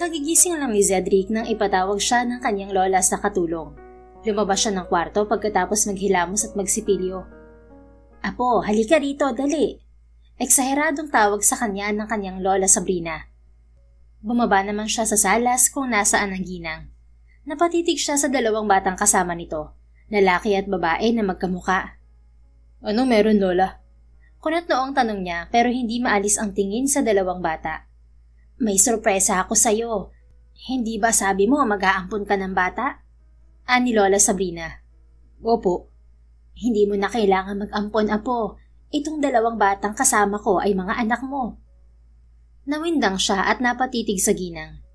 Kagigising lang ni Cedric nang ipatawag siya ng kanyang lola sa katulong. Lumabas siya ng kwarto pagkatapos maghilamos at magsipilyo. "Apo, halika rito, dali." Eksaheradong tawag sa kanya ng kanyang lola Sabrina. Bumaba naman siya sa salas kung nasaan ang ginang. Napatitig siya sa dalawang batang kasama nito, lalaki at babae na magkamuka. "Ano meron, lola?" Kunot noong tanong niya pero hindi maalis ang tingin sa dalawang bata. "May sorpresa ako sa'yo. Hindi ba sabi mo mag-aampon ka ng bata?" Ani Lola Sabrina. "Opo." "Hindi mo na kailangan mag-ampon, apo. Itong dalawang batang kasama ko ay mga anak mo." Nawindang siya at napatitig sa ginang.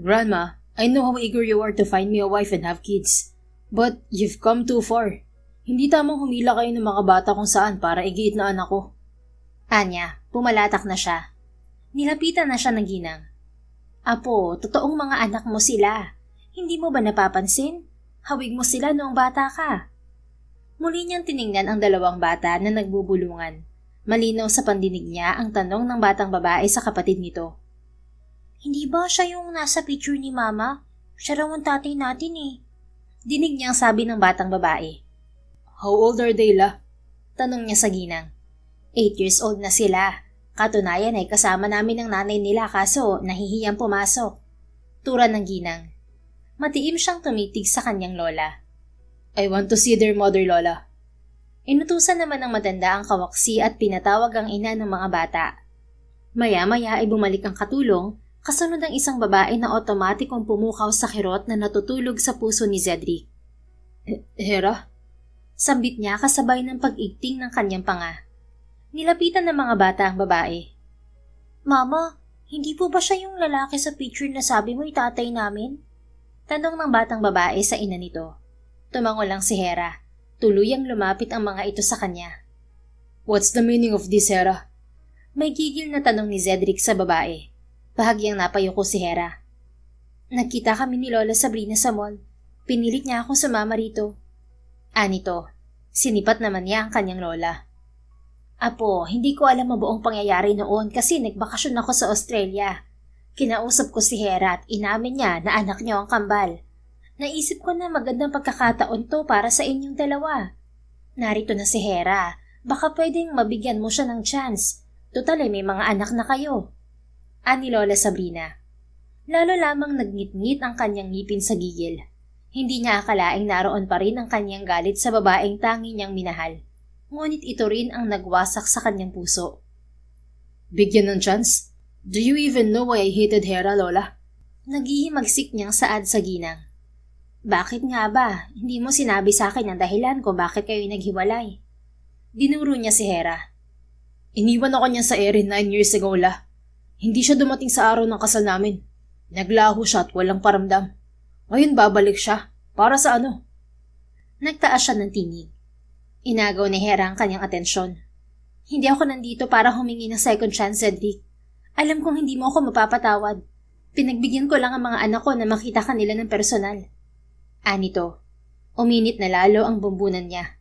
"Grandma, I know how eager you are to find me a wife and have kids. But you've come too far. Hindi tamang humila kayo ng mga bata kung saan para igiit na anak ko." Anya, pumalatak na siya. Nilapitan na siya ng ginang. "Apo, totoong mga anak mo sila. Hindi mo ba napapansin? Hawig mo sila noong bata ka." Muli niyang tiningnan ang dalawang bata na nagbubulungan. Malinaw sa pandinig niya ang tanong ng batang babae sa kapatid nito. "Hindi ba siya yung nasa picture ni Mama? Siya raw ang tatay natin eh." Dinig niyang sabi ng batang babae. "How old are they, la?" Tanong niya sa ginang. 8 years old na sila. Katunayan ay kasama namin ang nanay nila kaso nahihiyang pumasok. Tura ng ginang. Matiim siyang tumitig sa kanyang lola. "I want to see their mother, lola." Inutusan naman ng matanda ang kawaksi at pinatawag ang ina ng mga bata. Maya-maya ay bumalik ang katulong, kasunod ang isang babae na otomatikong pumukaw sa kirot na natutulog sa puso ni Cedric. "Hera?" Sambit niya kasabay ng pag-igting ng kanyang panga. Nilapitan ng mga bata ang babae. "Mama, hindi po ba siya yung lalaki sa picture na sabi mo itatay namin?" Tanong ng batang babae sa ina nito. Tumango lang si Hera. Tuluyang lumapit ang mga ito sa kanya. "What's the meaning of this, Hera?" May gigil na tanong ni Cedric sa babae. Bahagyang napayuko si Hera. "Nagkita kami ni Lola Sabrina sa mall. Pinilit niya akong sumama rito." Anito, sinipat naman niya ang kanyang lola. "Apo, hindi ko alam ang buong pangyayari noon kasi nagbakasyon ako sa Australia. Kinausap ko si Hera at inamin niya na anak niyo ang kambal. Naisip ko na magandang pagkakataon to para sa inyong dalawa. Narito na si Hera, baka pwedeng mabigyan mo siya ng chance. Total ay may mga anak na kayo." Ani Lola Sabrina. Lalo lamang nagngit-ngit ang kanyang ngipin sa gigil. Hindi niya akalaing naroon pa rin ang kanyang galit sa babaeng tangi niyang minahal. Ngunit ito rin ang nagwasak sa kanyang puso. "Bigyan ng chance? Do you even know why I hated Hera, Lola?" Naghihimagsik niyang saad sa ginang. "Bakit nga ba? Hindi mo sinabi sa akin ang dahilan kung bakit kayo naghiwalay." Dinuro niya si Hera. "Iniwan ako niya sa Erin 9 years ago, La. Hindi siya dumating sa araw ng kasal namin. Naglaho siya at walang paramdam. Ngayon babalik siya. Para sa ano?" Nagtaas siya ng tinig. Inagaw ni Hera ang kanyang atensyon. "Hindi ako nandito para humingi ng second chance, Cedric. Alam kong hindi mo ako mapapatawad. Pinagbigyan ko lang ang mga anak ko na makita kanila ng personal." Anito, uminit na lalo ang bumbunan niya.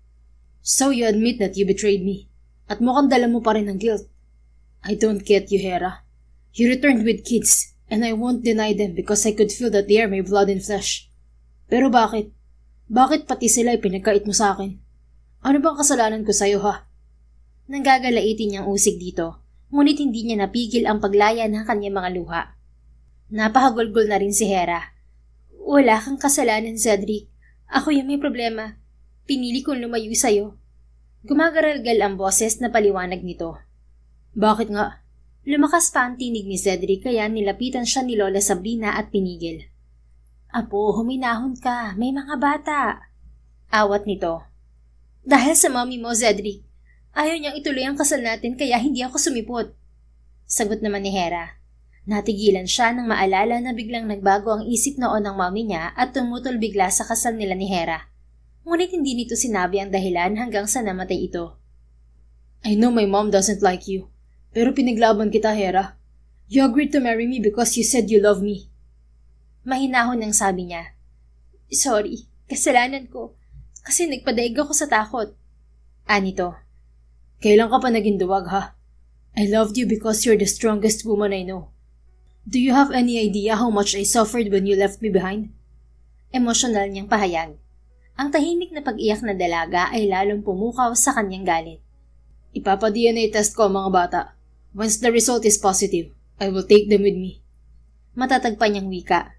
"So you admit that you betrayed me, at mukhang dala mo pa rin ang guilt. I don't get you, Hera. You returned with kids, and I won't deny them because I could feel that they are my blood and flesh. Pero bakit? Bakit pati sila ipinagkait mo sa akin? Ano bang kasalanan ko sa'yo, ha?" Nanggagalaitin niyang usig dito, ngunit hindi niya napigil ang paglaya ng kanyang mga luha. Napahagulgol na rin si Hera. "Wala kang kasalanan, Cedric. Ako yung may problema. Pinili kong lumayo sa'yo." Gumagaralgal ang boses na paliwanag nito. "Bakit nga?" Lumakas pa ang tinig ni Cedric kaya nilapitan siya ni Lola Sabrina at pinigil. "Apo, huminahon ka. May mga bata." Awat nito. "Dahil sa mommy mo, Cedric. Ayaw niyang ituloy ang kasal natin kaya hindi ako sumipot." Sagot naman ni Hera. Natigilan siya nang maalala na biglang nagbago ang isip noon ng mommy niya at tumutol bigla sa kasal nila ni Hera. Ngunit hindi nito sinabi ang dahilan hanggang sa namatay ito. "I know my mom doesn't like you, pero pinaglaban kita, Hera. You agreed to marry me because you said you love me." Mahinahon ang sabi niya. "Sorry, kasalanan ko. Kasi nagpadaig ako sa takot." Anito, "Kailan ka pa naging duwag, ha? I loved you because you're the strongest woman I know. Do you have any idea how much I suffered when you left me behind? Emosyonal niyang pahayag. Ang tahimik na pag-iyak na dalaga ay lalong pumukaw sa kanyang galit. Ipapa-DNA test ko mga bata. Once the result is positive, I will take them with me. Matatagpan niyang wika.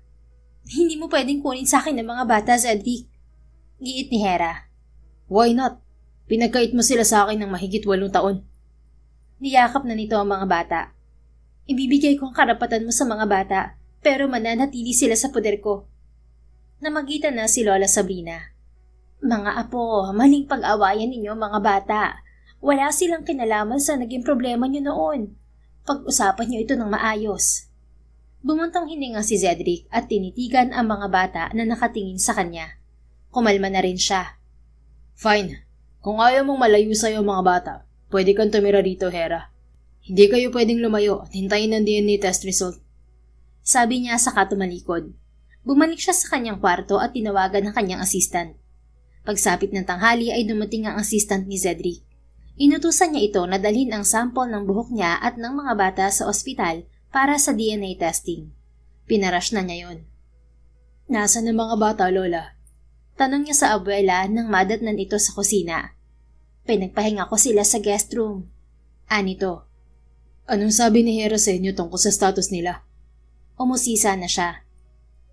Hindi mo pwedeng kunin sa akin ng mga bata, Cedric. Giit ni Hera. Why not? Pinagkait mo sila sa akin ng mahigit 8 taon. Niyakap na nito ang mga bata. Ibibigay ko ang karapatan mo sa mga bata, pero mananatili sila sa poder ko. Namagitan na si Lola Sabrina. Mga apo, maling pag-awayan ninyo mga bata. Wala silang kinalaman sa naging problema nyo noon. Pag-usapan nyo ito ng maayos. Bumuntong hininga si Cedric at tinitigan ang mga bata na nakatingin sa kanya. Kumalma na rin siya. Fine. Kung ayaw mong malayo sa'yo mga bata, pwede kang tumira rito, Hera. Hindi kayo pwedeng lumayo at hintayin ang DNA test result. Sabi niya saka tumalikod. Bumalik siya sa kanyang kwarto at tinawagan ng kanyang assistant. Pagsapit ng tanghali ay dumating ang assistant ni Cedric. Inutusan niya ito na dalhin ang sample ng buhok niya at ng mga bata sa ospital para sa DNA testing. Pinarush na niya yon. Nasaan ang mga bata, Lola? Tanong niya sa abuela nang madatnan ito sa kusina. Pinagpahinga ko sila sa guest room. Anito. Anong sabi ni Hera sa inyo tungkol sa status nila? Umusisa na siya.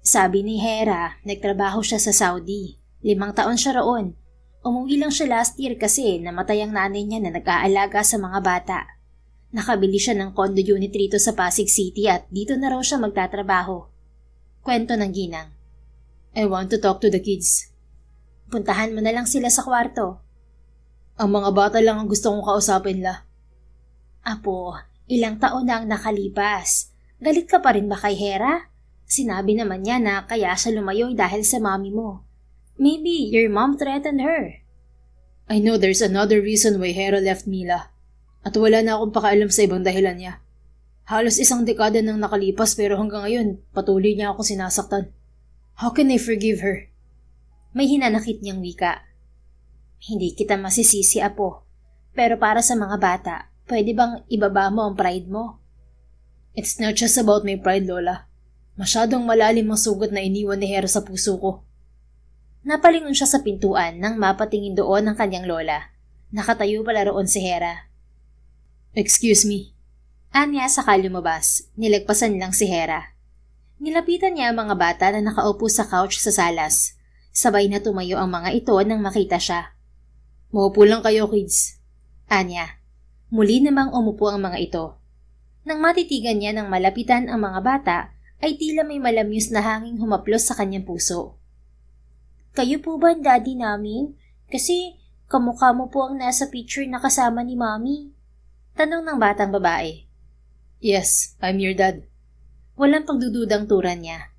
Sabi ni Hera, nagtrabaho siya sa Saudi. 5 taon siya roon. Umuwi lang siya last year kasi namatay ang nanay niya na nag-aalaga sa mga bata. Nakabili siya ng condo unit rito sa Pasig City at dito na raw siya magtatrabaho. Kwento ng ginang. I want to talk to the kids. Puntahan mo na lang sila sa kwarto. Ang mga bata lang ang gusto kong kausapin la. Apo, ilang taon na ang nakalipas. Galit ka pa rin ba kay Hera? Sinabi naman niya na kaya siya lumayo dahil sa mami mo. Maybe your mom threatened her. I know there's another reason why Hera left Mila. At wala na akong pakaalam sa ibang dahilan niya. Halos 1 dekada nang nakalipas pero hanggang ngayon patuloy niya ako sinasaktan. How can I forgive her? May hinanakit niyang wika. Hindi kita masisisi, Apo. Pero para sa mga bata, pwede bang ibaba mo ang pride mo? It's not just about my pride, Lola. Masyadong malalim ang sugat na iniwan ni Hera sa puso ko. Napalingon siya sa pintuan nang mapatingin doon ang kanyang lola. Nakatayo pala roon si Hera. Excuse me. Anya saka lumabas. Nilagpasan lang si Hera. Nilapitan niya ang mga bata na nakaupo sa couch sa salas. Sabay na tumayo ang mga ito nang makita siya. Maupo lang kayo, kids. Anya. Muli namang umupo ang mga ito. Nang matitigan niya ng malapitan ang mga bata, ay tila may malamyos na hanging humaplos sa kanyang puso. Kayo po ba ang daddy namin? Kasi kamukha mo po ang nasa picture na kasama ni Mommy. Tanong ng batang babae. Yes, I'm your dad. Walang pagdududang turan niya.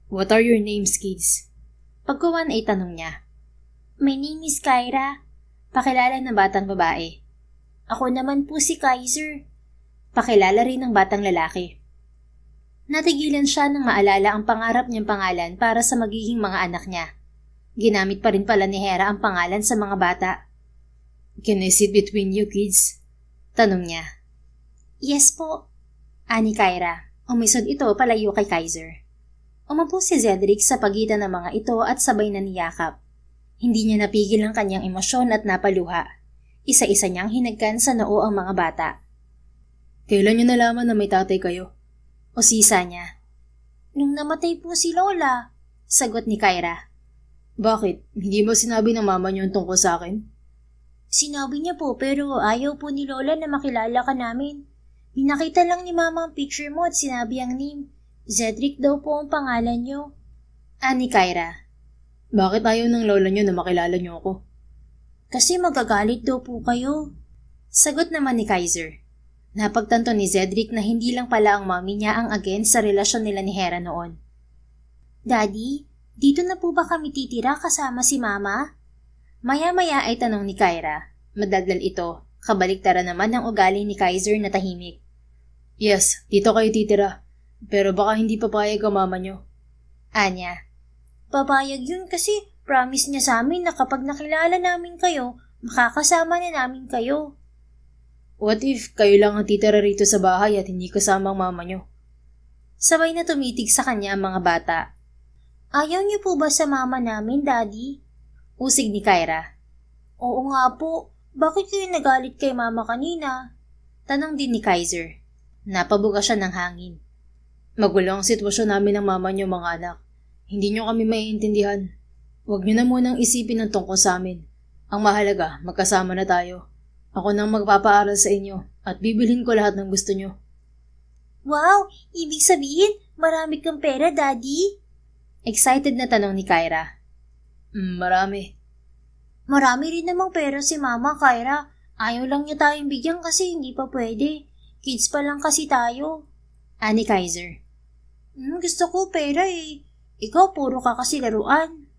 What are your names, kids? Pagkuwan ay tanong niya. My name is Kyra. Pakilala ng batang babae. Ako naman po si Kaiser. Pakilala rin ng batang lalaki. Natigilan siya nang maalala ang pangarap niyang pangalan para sa magiging mga anak niya. Ginamit pa rin pala ni Hera ang pangalan sa mga bata. Can I sit between you, kids? Tanong niya. Yes po. Ani Kyra. Umisod ito palayo kay Kaiser. Umupo si Cedric sa pagitan ng mga ito at sabay na niyakap. Hindi niya napigil ang kanyang emosyon at napaluha. Isa-isa niyang hinagkan sa noo ang mga bata. Kailan niyo nalaman na may tatay kayo? Usisa niya. Nung namatay po si Lola, sagot ni Kyra. Bakit? Hindi mo sinabi ng mama niyo tungkol sa akin? Sinabi niya po pero ayaw po ni Lola na makilala ka namin. Pinakita lang ni Mama ang picture mo at sinabi ang name. Cedric daw po ang pangalan niyo. Ani Kyra. Bakit ayaw ng lola niyo na makilala niyo ako? Kasi magagalit daw po kayo. Sagot naman ni Kaiser. Napagtanto ni Cedric na hindi lang pala ang mami niya ang against sa relasyon nila ni Hera noon. Daddy, dito na po ba kami titira kasama si Mama? Maya-maya ay tanong ni Kyra. Madaldal ito. Kabaliktaran naman ang ugali ni Kaiser na tahimik. Yes, dito kayo titira. Pero baka hindi papayag ang mama niyo. Anya. Papayag yun kasi promise niya sa amin na kapag nakilala namin kayo, makakasama na namin kayo. What if kayo lang ang titira rito sa bahay at hindi kasama ang mama niyo? Sabay na tumitig sa kanya ang mga bata. Ayaw niyo po ba sa mama namin, Daddy? Usig ni Kyra. Oo nga po. Bakit kayo nagalit kay mama kanina? Tanong din ni Kaiser. Napabuga siya ng hangin. Magulo ang sitwasyon namin ng mama niyo, mga anak. Hindi niyo kami maiintindihan. Huwag niyo na munang isipin ang tungkol sa amin. Ang mahalaga, magkasama na tayo. Ako nang magpapaaral sa inyo at bibilhin ko lahat ng gusto niyo. Wow! Ibig sabihin, marami kang pera, Daddy? Excited na tanong ni Kyra. Marami. Marami rin namang pera si Mama, Kyra. Ayaw lang niya tayong bigyan kasi hindi pa pwede. Kids pa lang kasi tayo. Ani Kaiser. Gusto ko pera eh. Ikaw puro ka kasi laruan.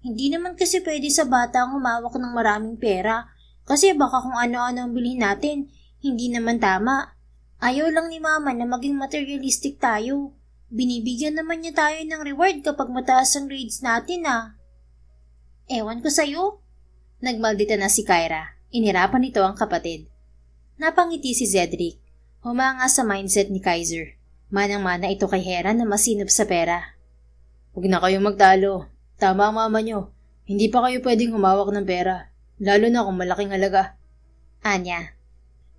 Hindi naman kasi pwede sa bata ang humawak ng maraming pera. Kasi baka kung ano-ano ang bilhin natin, hindi naman tama. Ayaw lang ni Mama na maging materialistic tayo. Binibigyan naman niya tayo ng reward kapag mataas ang grades natin Ewan ko sa'yo. Nagmaldita na si Kyra. Inirapan nito ang kapatid. Napangiti si Cedric. Humanga sa mindset ni Kaiser. Manang-mana ito kay Hera na masinop sa pera. Huwag na kayong magtalo. Tama ang mama nyo. Hindi pa kayo pwedeng humawak ng pera. Lalo na kung malaking halaga. Anya.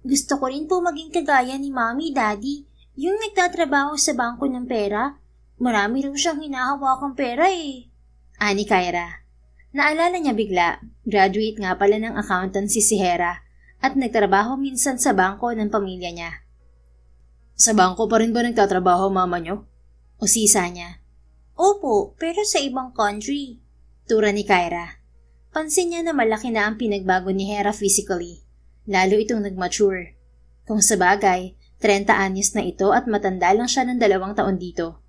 Gusto ko rin po maging kagaya ni Mommy, Daddy. Yung nagtatrabaho sa bangko ng pera. Marami raw siyang hinahawakang pera Ani Kyra. Naalala niya bigla, graduate nga pala ng accountancy si Hera at nagtrabaho minsan sa bangko ng pamilya niya. Sa bangko pa rin ba nagtatrabaho mama niyo? O sisa niya. Opo, pero sa ibang country. Tura ni Kyra. Pansin niya na malaki na ang pinagbago ni Hera physically, lalo itong nag-mature. Kung sa bagay, 30 anyos na ito at matanda lang siya ng 2 taon dito.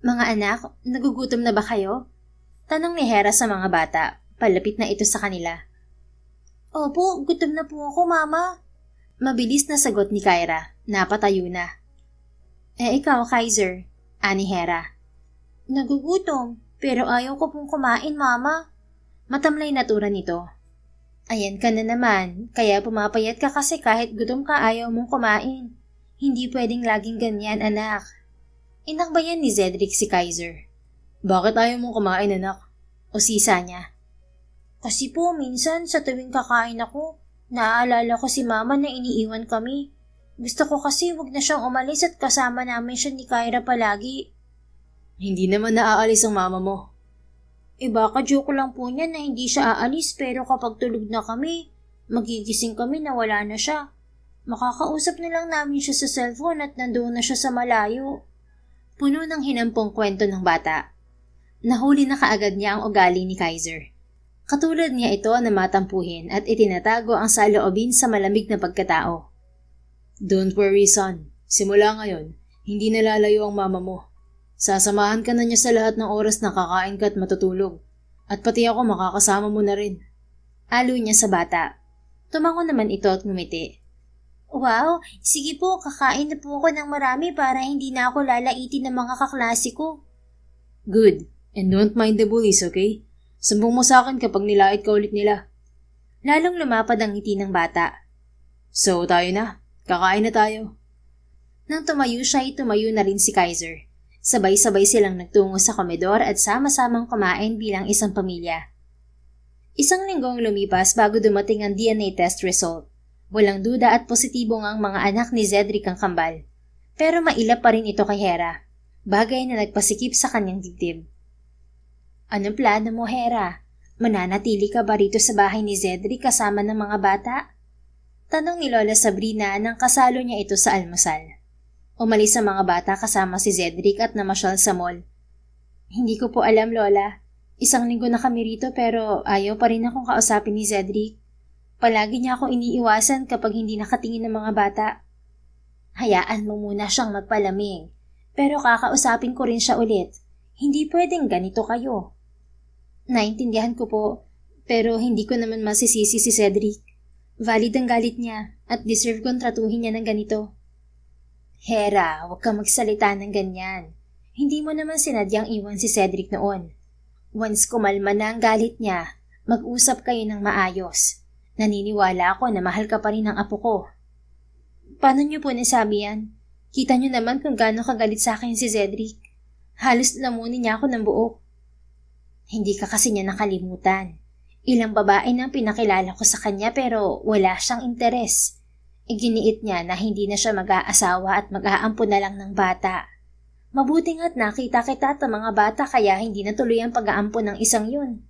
Mga anak, nagugutom na ba kayo? Tanong ni Hera sa mga bata. Palapit na ito sa kanila. Opo, gutom na po ako, Mama. Mabilis na sagot ni Kyra. Napatayo na. Ikaw, Kaiser. Ani Hera. Nagugutom, pero ayaw ko pong kumain, Mama. Matamlay na tura nito. Ayan ka na naman, kaya pumapayat ka kasi kahit gutom ka ayaw mong kumain. Hindi pwedeng laging ganyan, anak. Inakbayan ni Cedric si Kaiser. Bakit ayaw mong kumain, anak? O sisa niya. Kasi po, minsan sa tuwing kakain ako, naaalala ko si Mama na iniiwan kami. Gusto ko kasi wag na siyang umalis at kasama namin siya ni Kyra palagi. Hindi naman naaalis ang mama mo. Baka joke lang po niya na hindi siya aalis pero kapag tulog na kami, magigising kami na wala na siya. Makakausap na lang namin siya sa cellphone at nandoon na siya sa malayo. Puno ng hinampong kwento ng bata. Nahuli na kaagad niya ang ugali ni Kaiser. Katulad niya ito na matampuhin at itinatago ang saloobin sa malamig na pagkatao. Don't worry, son. Simula ngayon, hindi nalalayo ang mama mo. Sasamahan ka na niya sa lahat ng oras na kakain ka at matutulog. At pati ako makakasama mo na rin. Alo niya sa bata. Tumango naman ito at ngumiti. Wow, sige po, kakain na po ako ng marami para hindi na ako lalaitin ng mga kaklase ko. Good. And don't mind the bullies, okay? Sumbong mo sa akin kapag nilait ka ulit nila. Lalong lumapad ang ngiti ng bata. So, tayo na. Kakain na tayo. Nang tumayo siya, tumayo na rin si Kaiser. Sabay-sabay silang nagtungo sa komedor at sama-samang kumain bilang isang pamilya. Isang linggong lumipas bago dumating ang DNA test result. Walang duda at positibo ang mga anak ni Cedric ang kambal. Pero mailap pa rin ito kay Hera. Bagay na nagpasikip sa kanyang dibdib. Anong plano mo, Hera? Mananatili ka ba rito sa bahay ni Cedric kasama ng mga bata? Tanong ni Lola Sabrina nang kasalo niya ito sa almusal. Umalis ang mga bata kasama si Cedric at namasyal sa mall. Hindi ko po alam, Lola. Isang linggo na kami rito pero ayaw pa rin akong kausapin ni Cedric. Palagi niya ako iniiwasan kapag hindi nakatingin ng mga bata. Hayaan mo muna siyang magpalamig. Pero kakausapin ko rin siya ulit. Hindi pwedeng ganito kayo. Naintindihan ko po, pero hindi ko naman masisisi si Cedric. Valid ang galit niya at deserve kong tratuhin niya ng ganito. Hera, huwag kang magsalita ng ganyan. Hindi mo naman sinadyang iwan si Cedric noon. Once kumalma na ang galit niya, mag-usap kayo ng maayos. Naniniwala ako na mahal ka pa rin ng apo ko. Paano niyo po nasabi yan? Kita niyo naman kung gaano kagalit sa akin si Cedric. Halos lamunin niya ako ng buo. Hindi ka kasi niya nakalimutan. Ilang babae nang pinakilala ko sa kanya pero wala siyang interes. Iginiit niya na hindi na siya mag-aasawa at mag-aampo na lang ng bata. Mabuti nga't nakita kita at mga bata kaya hindi natuloy ang pag-aampo ng isang yun.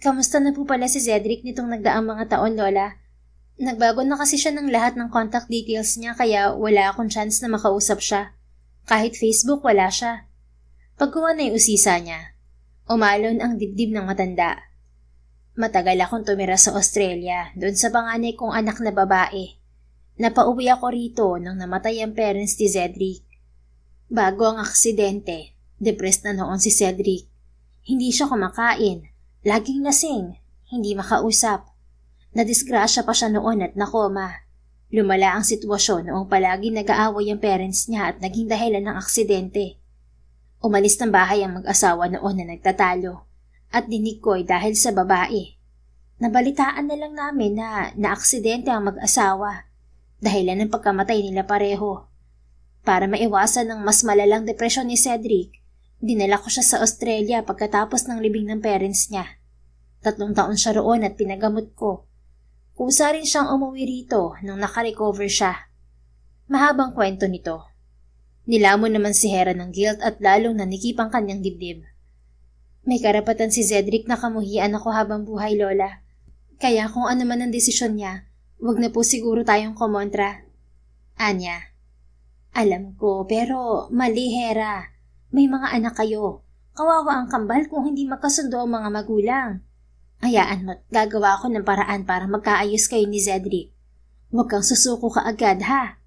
Kamusta na po pala si Cedric nitong nagdaang mga taon, Lola? Nagbago na kasi siya ng lahat ng contact details niya kaya wala akong chance na makausap siya. Kahit Facebook wala siya. Pagkuha na yung usisa niya, umalon ang dibdib ng matanda. Matagal akong tumira sa Australia, doon sa panganay kong anak na babae. Napauwi ako rito nang namatay ang parents ni Cedric. Bago ang aksidente, depressed na noon si Cedric. Hindi siya kumakain, laging lasing, hindi makausap. Nadisgrasya pa siya noon at nakoma. Lumala ang sitwasyon noong palagi nag-aaway ang parents niya at naging dahilan ng aksidente. Umalis ng bahay ang mag-asawa noon na nagtatalo at dinig ko'y dahil sa babae. Nabalitaan na lang namin na naaksidente ang mag-asawa dahilan ng pagkamatay nila pareho. Para maiwasan ng mas malalang depresyon ni Cedric, dinala ko siya sa Australia pagkatapos ng libing ng parents niya. 3 taon siya roon at pinagamot ko. Kusa rin siyang umuwi rito nang nakarecover siya. Mahabang kwento nito. Nilamon naman si Hera ng guilt at lalong nanikip ang kanyang dibdib. May karapatan si Cedric na kamuhian ako habang buhay, Lola. Kaya kung ano man ang desisyon niya, wag na po siguro tayong kumontra. Anya. Alam ko, pero mali, Hera. May mga anak kayo. Kawawa ang kambal kung hindi magkasundo ang mga magulang. Hayaan mo't gagawa ako ng paraan para magkaayos kayo ni Cedric. Huwag kang susuko ka agad, ha?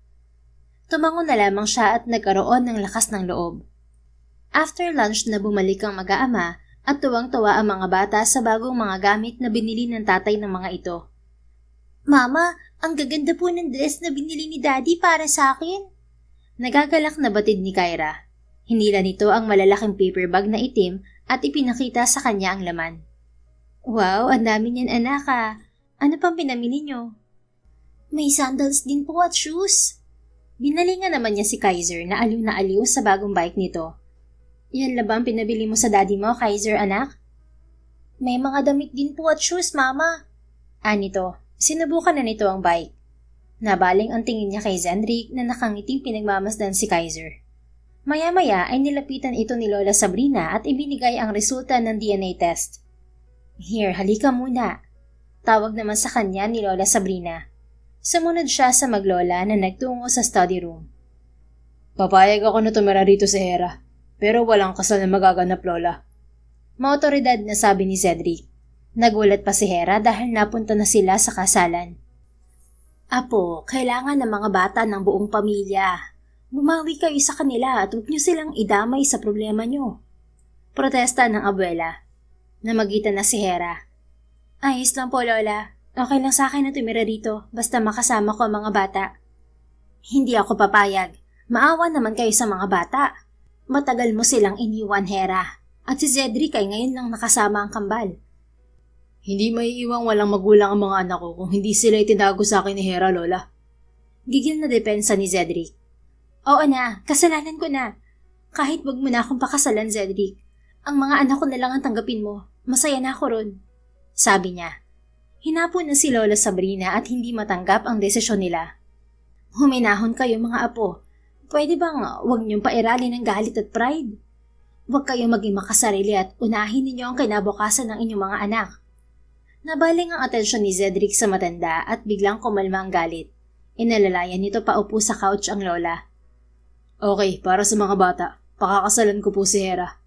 Tumango na lamang siya at nagkaroon ng lakas ng loob. After lunch na bumalik ang mag-aama at tuwang-tuwa ang mga bata sa bagong mga gamit na binili ng tatay ng mga ito. Mama, ang gaganda po ng dress na binili ni Daddy para sa akin. Nagagalak na batid ni Kyra. Hinila nito ang malalaking paper bag na itim at ipinakita sa kanya ang laman. Wow, ang dami niyan, anak, ah. Ano pang pinamili niyo? May sandals din po at shoes. Binalingan naman niya si Kaiser na aliw sa bagong bike nito. Yan la ba ang pinabili mo sa daddy mo, Kaiser, anak? May mga damit din po at shoes, mama. Nito, sinubukan na nito ang bike. Nabaling ang tingin niya kay Cedric na nakangiting pinagmamasdan si Kaiser. Maya-maya ay nilapitan ito ni Lola Sabrina at ibinigay ang resulta ng DNA test. Here, halika muna. Tawag naman sa kanya ni Lola Sabrina. Sumunod siya sa maglola na nagtungo sa study room. Papayag ako na tumira rito si Hera, pero walang kasal na magaganap, Lola. Maotoridad na sabi ni Cedric. Nagulat pa si Hera dahil napunta na sila sa kasalan. Apo, kailangan ng mga bata ng buong pamilya. Bumawi kayo sa kanila at huwag niyo silang idamay sa problema niyo. Protesta ng abuela. Namagitan na si Hera. Ayos lang po, Lola. Okay lang sa akin na tumira rito, basta makasama ko ang mga bata. Hindi ako papayag. Maawa naman kayo sa mga bata. Matagal mo silang iniwan, Hera. At si Cedric ay ngayon lang nakasama ang kambal. Hindi maiiwang walang magulang ang mga anak ko kung hindi sila itinago sa akin ni Hera, Lola. Gigil na depensa ni Cedric. Oo na, kasalanan ko na. Kahit wag mo na akong pakasalan, Cedric. Ang mga anak ko na lang ang tanggapin mo. Masaya na ako ron. Sabi niya. Hinapon na si Lola Sabrina at hindi matanggap ang desisyon nila. Huminahon kayo mga apo. Pwede bang huwag niyong pairalin ng galit at pride? Huwag kayong maging makasarili at unahin ninyo ang kinabukasan ng inyong mga anak. Nabaling ang atensyon ni Cedric sa matanda at biglang kumalma ang galit. Inalalayan nito paupo sa couch ang lola. Okay, para sa mga bata, pakakasalan ko po si Hera.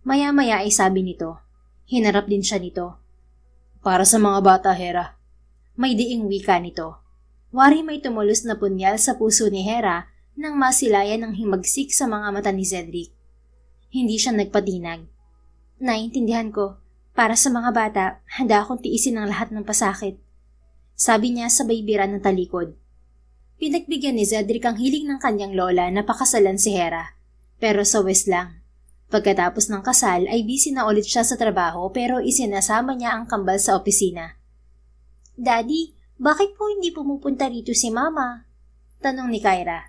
Maya-maya ay sabi nito. Hinarap din siya nito. Para sa mga bata, Hera. May diing wika nito. Wari may tumulos na punyal sa puso ni Hera nang masilayan ng himagsik sa mga mata ni Cedric. Hindi siya nagpatinag. Naintindihan ko. Para sa mga bata, handa akong tiisin ang lahat ng pasakit. Sabi niya sabay bira ng talikod. Pinagbigyan ni Cedric ang hiling ng kanyang lola na pakasalan si Hera. Pero sa West lang. Pagkatapos ng kasal ay busy na ulit siya sa trabaho pero isinasama niya ang kambal sa opisina. Daddy, bakit po hindi pumupunta rito si Mama? Tanong ni Kyra.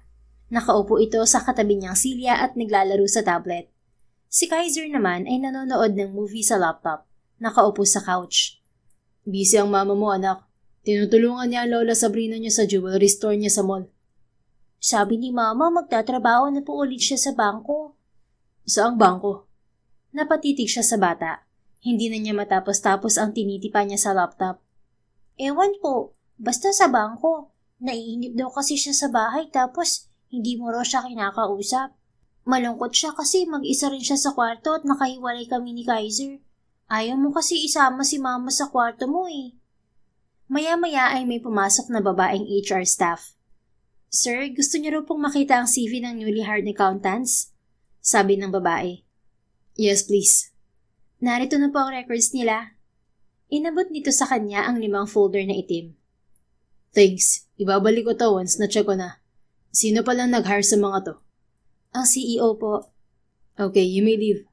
Nakaupo ito sa katabi niyang silya at naglalaro sa tablet. Si Kaiser naman ay nanonood ng movie sa laptop. Nakaupo sa couch. Busy ang mama mo, anak. Tinutulungan niya ang Lola Sabrina niya sa jewelry store niya sa mall. Sabi ni mama magtatrabaho na po ulit siya sa bangko. Saang bangko? Napatitig siya sa bata. Hindi na niya matapos-tapos ang tinitipa niya sa laptop. Ewan po, basta sa bangko. Naiinip daw kasi siya sa bahay tapos hindi mo raw siya kinakausap. Malungkot siya kasi mag-isa rin siya sa kwarto at nakahiwalay kami ni Kaiser. Ayaw mo kasi isama si mama sa kwarto mo eh. Maya-maya ay may pumasok na babaeng HR staff. Sir, gusto niyo raw pong makita ang CV ng newly hired accountants? Sabi ng babae. Yes, please. Narito na po ang records nila. Inabot nito sa kanya ang 5 folder na itim. Thanks. Ibabalik ko to once na-check ko na. Sino palang nag-hire sa mga to? Ang CEO po. Okay, you may leave.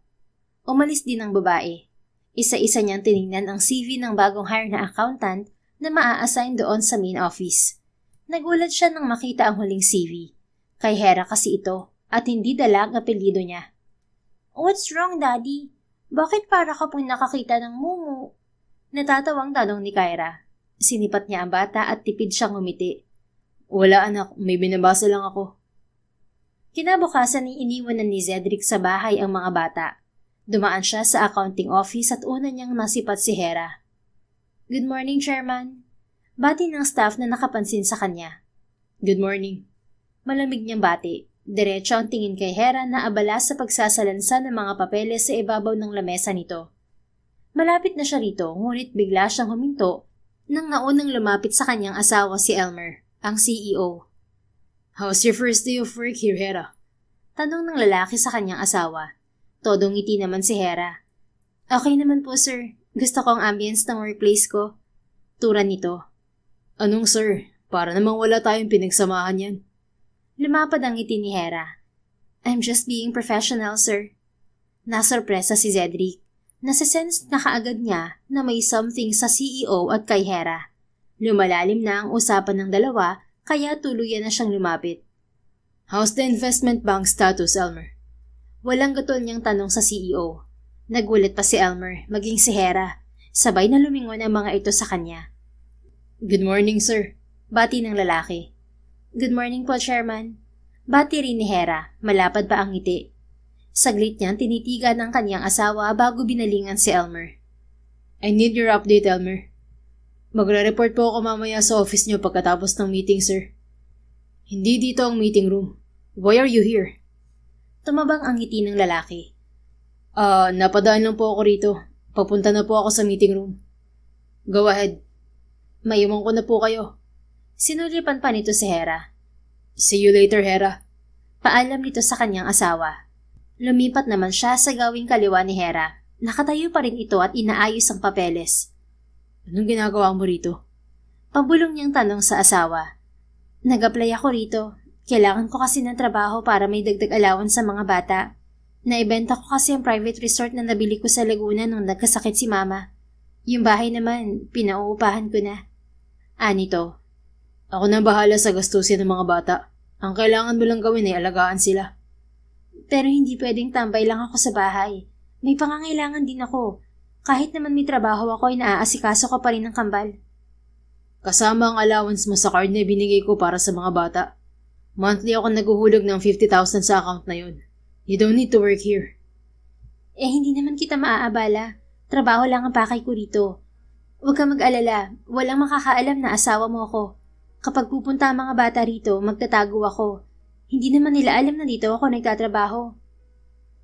Umalis din ang babae. Isa-isa niyang tinignan ang CV ng bagong hire na accountant na maa-assign doon sa main office. Nagulat siya nang makita ang huling CV. Kay Hera kasi ito at hindi dala ang apelyido niya. What's wrong, Daddy? Bakit para ka pong nakakita ng mumu? Natatawang tanong ni Kyra. Sinipat niya ang bata at tipid siyang umiti. Wala anak, may binabasa lang ako. Kinabukasan ay iniwanan ni Cedric sa bahay ang mga bata. Dumaan siya sa accounting office at una niyang nasipat si Hera. Good morning, Chairman. Bati ng staff na nakapansin sa kanya. Good morning. Malamig niyang bati. Diretso ang tingin kay Hera na abala sa pagsasalansa ng mga papeles sa ibabaw ng lamesa nito. Malapit na siya rito, ngunit bigla siyang huminto nang naunang lumapit sa kanyang asawa si Elmer, ang CEO. How's your first day of work here, Hera? Tanong ng lalaki sa kanyang asawa. Todong ngiti naman si Hera. Okay naman po, sir. Gusto ko ang ambience ng workplace ko. Tura nito. Anong sir? Para namang wala tayong pinagsamahan yan. Lumapad ang ngiti ni Hera. I'm just being professional, sir. Nasorpresa si Cedric. Nasa-sense na kaagad niya na may something sa CEO at kay Hera. Lumalalim na ang usapan ng dalawa kaya tuluyan na siyang lumapit. How's the investment bank status, Elmer? Walang gatol niyang tanong sa CEO. Nagulat pa si Elmer, maging si Hera. Sabay na lumingon ang mga ito sa kanya. Good morning, sir. Bati ng lalaki. Good morning po, Chairman. Bati rin ni Hera, malapad pa ang ngiti. Saglit niyang tinitigan ng kanyang asawa bago binalingan si Elmer. I need your update, Elmer. Magre-report po ako mamaya sa office niyo pagkatapos ng meeting, sir. Hindi dito ang meeting room. Why are you here? Tumabang ang ngiti ng lalaki. Napadaan lang po ako rito. Papunta na po ako sa meeting room. Go ahead. Mayumang ko na po kayo. Sinulipan pa nito si Hera. See you later, Hera. Paalam nito sa kanyang asawa. Lumipat naman siya sa gawing kaliwa ni Hera. Nakatayo pa rin ito at inaayos ang papeles. Anong ginagawa mo rito? Pabulong niyang tanong sa asawa. Nag-apply ako rito. Kailangan ko kasi ng trabaho para may dagdag allowance sa mga bata. Naibenta ko kasi ang private resort na nabili ko sa Laguna nung nagkasakit si Mama. Yung bahay naman, pinauupahan ko na. Anito. Ako na bahala sa gastusin ng mga bata. Ang kailangan mo lang gawin ay alagaan sila. Pero hindi pwedeng tambay lang ako sa bahay. May pangangailangan din ako. Kahit naman may trabaho ako ay naaasikaso ko pa rin ng kambal. Kasama ang allowance mo sa card na binigay ko para sa mga bata. Monthly ako naguhulog ng 50,000 sa account na yun. You don't need to work here. Hindi naman kita maaabala. Trabaho lang ang pakay ko rito. Huwag kang mag-alala. Walang makakaalam na asawa mo ako. Kapag pupunta ang mga bata rito, magtatago ako. Hindi naman nila alam na dito ako nagtatrabaho.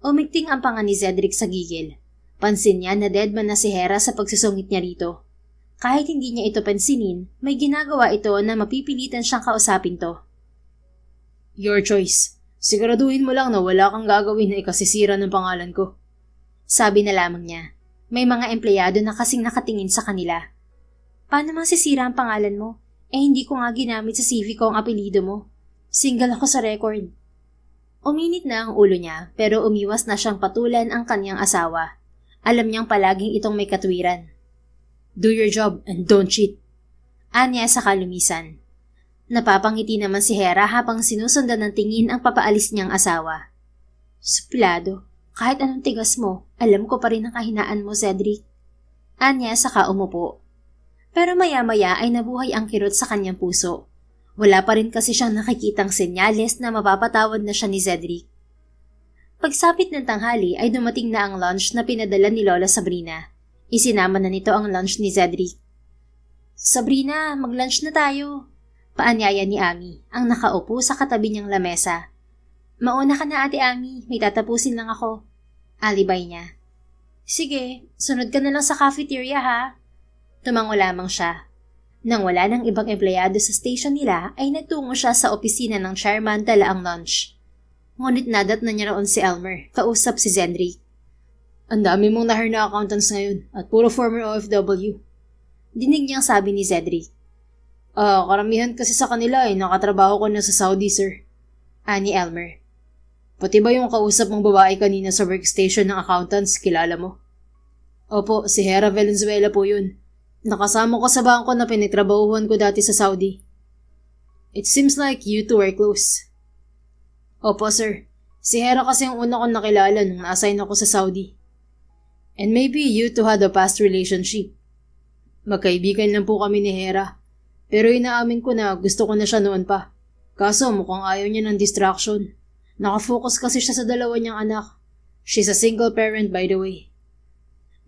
Umigting ang panga ni Cedric sa gigil. Pansin niya na deadman na si Hera sa pagsusungit niya rito. Kahit hindi niya ito pansinin, may ginagawa ito na mapipilitan siyang kausapin to. Your choice. Siguraduhin mo lang na wala kang gagawin na ikasisira ng pangalan ko. Sabi na lamang niya. May mga empleyado na kasing nakatingin sa kanila. Paano masisira ang pangalan mo? Hindi ko nga ginamit sa CV ko ang apelido mo. Single ako sa record. Uminit na ang ulo niya pero umiwas na siyang patulan ang kanyang asawa. Alam niyang palaging itong may katwiran. Do your job and don't cheat. Anya sa kalumisan. Napapangiti naman si Hera habang sinusundan ng tingin ang papaalis niyang asawa. Suplado, kahit anong tigas mo, alam ko pa rin ang kahinaan mo, Cedric. Anya saka umupo. Pero maya-maya ay nabuhay ang kirot sa kanyang puso. Wala pa rin kasi siyang nakikitang senyales na mapapatawad na siya ni Cedric. Pagsapit ng tanghali ay dumating na ang lunch na pinadala ni Lola Sabrina. Isinama na nito ang lunch ni Cedric. Sabrina, mag-lunch na tayo. Paanyaya ni Ami, ang nakaupo sa katabi niyang lamesa. Mauna ka na Ate Ami, may tatapusin lang ako. Alibay niya. Sige, sunod ka na lang sa cafeteria ha. Tumango lamang siya. Nang wala ng ibang empleyado sa station nila ay nagtungo siya sa opisina ng chairman dala ang lunch. Ngunit nadat na niya roon si Elmer, kausap si Cedric. Ang dami mong na-hire na accountants ngayon at puro former OFW. Dinig niyang sabi ni Cedric. Karamihan kasi sa kanila ay nakatrabaho ko na sa Saudi, sir. Ani Elmer. Pati ba yung kausap mong babae kanina sa workstation ng accountants, kilala mo? Opo, si Hera Valenzuela po yun. Nakasama ko sa bangko na pinagtrabahuhan ko dati sa Saudi. It seems like you two are close. Opo, sir. Si Hera kasi ang una kong nakilala nung na-assign ako sa Saudi. And maybe you two had a past relationship. Magkaibigan lang po kami ni Hera. Pero inaamin ko na gusto ko na siya noon pa. Kaso mukhang ayaw niya ng distraction. Nakafocus kasi siya sa dalawa niyang anak. She's a single parent by the way.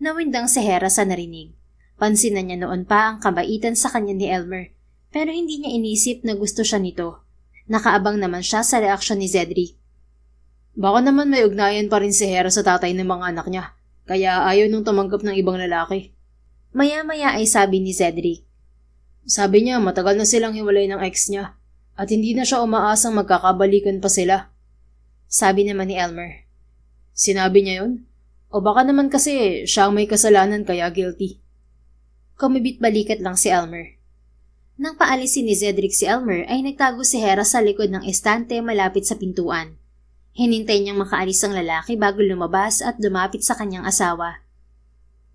Nawindang si Hera sa narinig. Pansin na niya noon pa ang kabaitan sa kanya ni Elmer. Pero hindi niya inisip na gusto siya nito. Nakaabang naman siya sa reaksyon ni Cedric. Baka naman may ugnayan pa rin si Hera sa tatay ng mga anak niya. Kaya ayaw nung tumanggap ng ibang lalaki. Maya-maya ay sabi ni Cedric. Sabi niya matagal na silang hiwalay ng ex niya at hindi na siya umaasang magkakabalikan pa sila. Sabi naman ni Elmer. Sinabi niya yun? O baka naman kasi siya ang may kasalanan kaya guilty. Kumibit-balikat lang si Elmer. Nang paalisin ni Cedric si Elmer ay nagtago si Hera sa likod ng estante malapit sa pintuan. Hinintay niyang makaalis ang lalaki bago lumabas at dumapit sa kanyang asawa.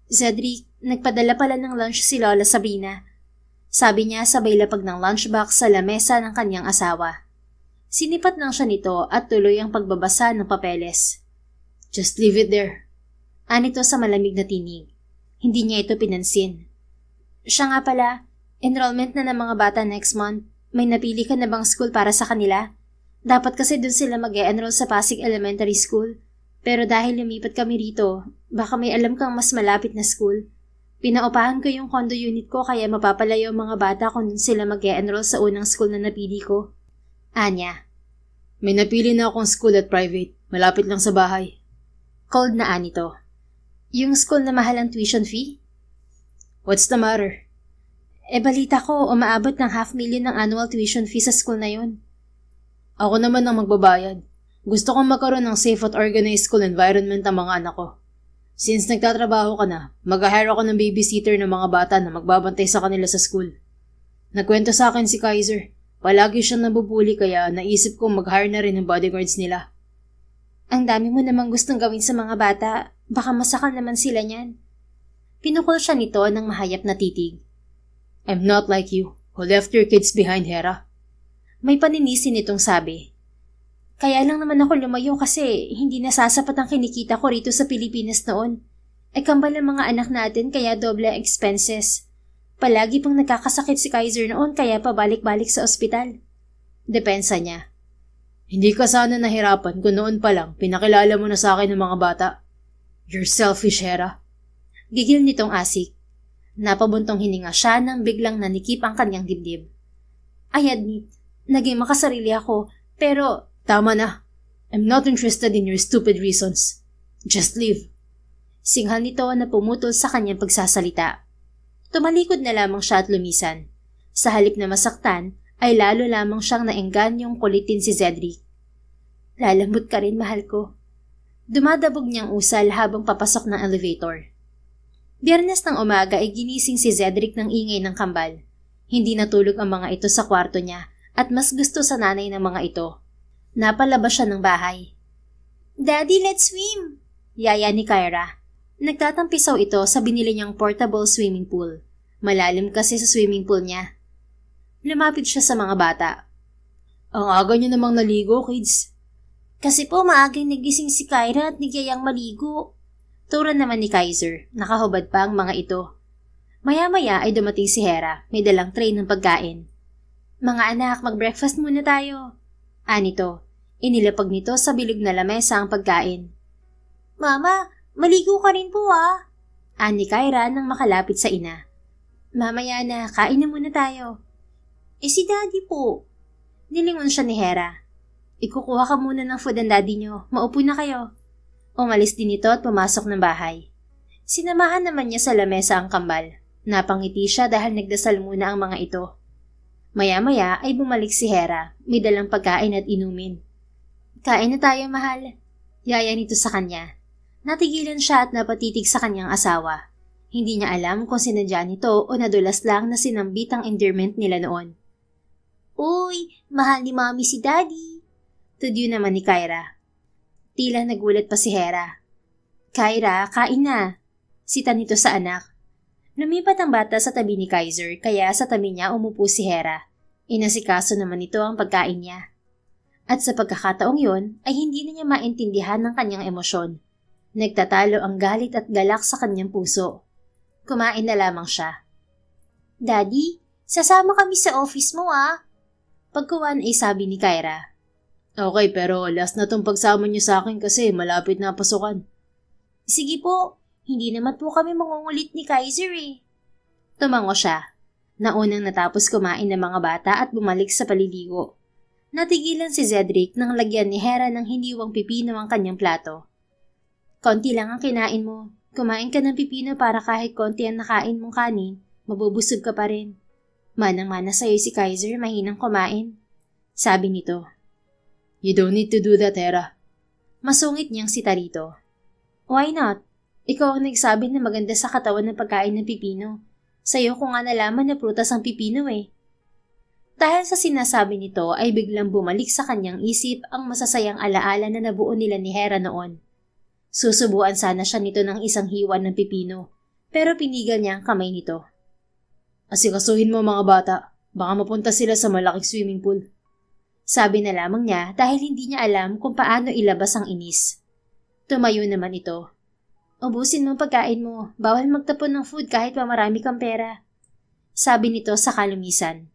Cedric, nagpadala pala ng lunch si Lola Sabrina. Sabi niya sabay lapag ng lunchbox sa lamesa ng kanyang asawa. Sinipat lang siya nito at tuloy ang pagbabasa ng papeles. Just leave it there. Anito sa malamig na tinig. Hindi niya ito pinansin. Siya nga pala, enrollment na ng mga bata next month. May napili ka na bang school para sa kanila? Dapat kasi dun sila mag-e-enroll sa Pasig Elementary School. Pero dahil lumipat kami rito, baka may alam kang mas malapit na school. Pinaupahan ko yung condo unit ko kaya mapapalayo ang mga bata kung dun sila mag-e-enroll sa unang school na napili ko. Anya. May napili na akong school at private. Malapit lang sa bahay. Cold na Anito. Yung school na mahal ang tuition fee? What's the matter? Balita ko umaabot ng 500,000 ng annual tuition fee sa school na yun. Ako naman ang magbabayad. Gusto kong magkaroon ng safe at organized school environment ang mga anak ko. Since nagtatrabaho ka na, mag-hire ako ng babysitter ng mga bata na magbabantay sa kanila sa school. Nagkwento sa akin si Kaiser. Palagi siyang nabubuli kaya naisip kong mag-hire na rin ng bodyguards nila. Ang dami mo namang gustong gawin sa mga bata. Baka masakal naman sila niyan. Pinukol siya nito ng mahayap na titig. I'm not like you, who left your kids behind, Hera. May paninisi nitong sabi. Kaya lang naman ako lumayo kasi hindi nasasapat ang kinikita ko rito sa Pilipinas noon. Kambal ang mga anak natin kaya doble expenses. Palagi pang nagkakasakit si Kaiser noon kaya pabalik-balik sa ospital. Depensa niya. Hindi ka sana nahirapan kung noon pa lang pinakilala mo na sa akin ng mga bata. You're selfish, Hera. Gigil nitong asik. Napabuntong hininga siya nang biglang nanikip ang kanyang dibdib. I admit, naging makasarili ako pero... Tama na. I'm not interested in your stupid reasons. Just leave. Singhal nito na pumutol sa kanyang pagsasalita. Tumalikod na lamang siya at lumisan. Sa halip na masaktan, ay lalo lamang siyang naengganyong kulitin si Cedric. Lalambot ka rin, mahal ko. Dumadabog niyang usal habang papasok ng elevator. Biyernes ng umaga ay ginising si Cedric ng ingay ng kambal. Hindi natulog ang mga ito sa kwarto niya at mas gusto sa nanay ng mga ito. Napalabas siya ng bahay. Daddy, let's swim! Yaya ni Kyra. Nagtatampisaw ito sa binili niyang portable swimming pool. Malalim kasi sa swimming pool niya. Lumapit siya sa mga bata. Ang aga niyo namang naligo, kids. Kasi po maagang nagising si Kyra at nagyayang maligo. Turan naman ni Kaiser, nakahubad pa ang mga ito. Maya-maya ay dumating si Hera, may dalang tray ng pagkain. Mga anak, mag-breakfast muna tayo. Anito, inilapag nito sa bilog na lamesa ang pagkain. Mama, maligo ka rin po ah. Ani Kyra nang makalapit sa ina. Mamaya na, kain na muna tayo. Si daddy po. Nilingon siya ni Hera. Ikukuha ka muna ng food ng daddy nyo, maupo na kayo. Umalis din ito at pumasok ng bahay. Sinamahan naman niya sa lamesa ang kambal. Napangiti siya dahil nagdasal muna ang mga ito. Maya-maya ay bumalik si Hera, may dalang pagkain at inumin. Kain na tayo, mahal. Yaya nito sa kanya. Natigilan siya at napatitig sa kanyang asawa. Hindi niya alam kung sinadya nito o nadulas lang na sinambit ang endearment nila noon. Uy, mahal ni mami si daddy. Tudyo naman ni Kyra. Tila nagulat pa si Hera. Kyra, kain na. Sita nito sa anak. Lumipat ang bata sa tabi ni Kaiser kaya sa tabi niya umupo si Hera. Inasikaso naman ito ang pagkain niya. At sa pagkakataong yun ay hindi na niya maintindihan ng kanyang emosyon. Nagtatalo ang galit at galak sa kanyang puso. Kumain na lamang siya. Daddy, sasama kami sa office mo ah. Pagkuwan ay sabi ni Kyra. Okay, pero last na tong pagsama niyo sa akin kasi malapit na pasukan. Sige po, hindi naman po kami mangungulit ni Kaiser eh. Tumango siya. Naunang natapos kumain ng mga bata at bumalik sa paliligo. Natigilan si Cedric nang lagyan ni Hera ng hiniwang pipino ang kanyang plato. Konti lang ang kinain mo. Kumain ka ng pipino para kahit konti ang nakain mong kanin, mabubusog ka pa rin. Manang-mana sa'yo si Kaiser, mahinang kumain. Sabi nito. You don't need to do that, Hera. Masungit niyang sita rito. Why not? Ikaw ang nagsabi na maganda sa katawan ng pagkain ng pipino. Sa'yo ko nga nalaman na prutas ang pipino eh. Dahil sa sinasabi nito ay biglang bumalik sa kanyang isip ang masasayang alaala na nabuo nila ni Hera noon. Susubuan sana siya nito ng isang hiwan ng pipino, pero pinigal niya ang kamay nito. Asikasuhin mo mga bata, baka mapunta sila sa malaking swimming pool. Sabi na lamang niya dahil hindi niya alam kung paano ilabas ang inis. Tumayo naman ito. Ubusin mo ang pagkain mo, bawal magtapon ng food kahit pa marami kang pera. Sabi nito sa kalumisan.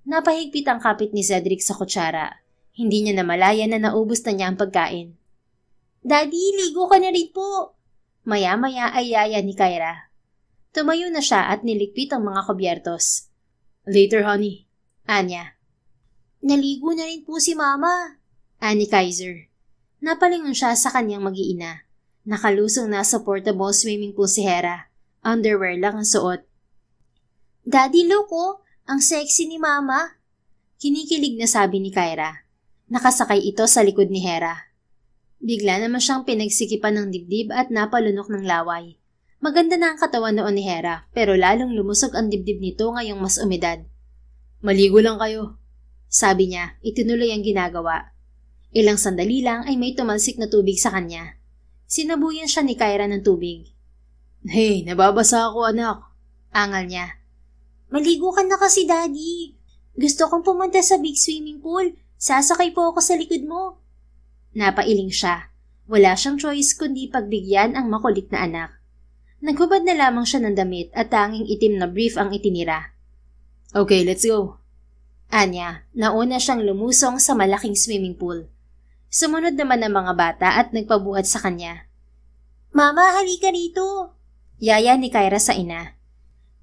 Napahigpit ang kapit ni Cedric sa kutsara. Hindi niya namalaya na naubos na niya ang pagkain. Daddy, ligo ka na rin po. Maya-maya ay yaya ni Kyra. Tumayo na siya at niligpit ang mga kubyertos. Later, honey. Anya. Naligo na rin po si Mama. Ani Kaiser. Napalingon siya sa kanyang mag-iina. Nakalusong na sa portable swimming pool si Hera. Underwear lang ang suot. Daddy, look oh, ang sexy ni Mama. Kinikilig na sabi ni Kyra. Nakasakay ito sa likod ni Hera. Bigla naman siyang pinagsikipan ng dibdib at napalunok ng laway. Maganda na ang katawan noon ni Hera pero lalong lumusog ang dibdib nito ngayong mas umidad. Maligo lang kayo. Sabi niya, itinuloy ang ginagawa. Ilang sandali lang ay may tumalsik na tubig sa kanya. Sinabuyan siya ni Kyra ng tubig. Hey, nababasa ako anak. Angal niya. Maligo ka na kasi daddy. Gusto kong pumunta sa big swimming pool. Sasakay po ako sa likod mo. Napailing siya. Wala siyang choice kundi pagbigyan ang makulit na anak. Naghubad na lamang siya ng damit at tanging itim na brief ang itinira. Okay, let's go. Anya, nauna siyang lumusong sa malaking swimming pool. Sumunod naman ang mga bata at nagpabuhat sa kanya. Mama, halika rito. Yaya ni Kyra sa ina.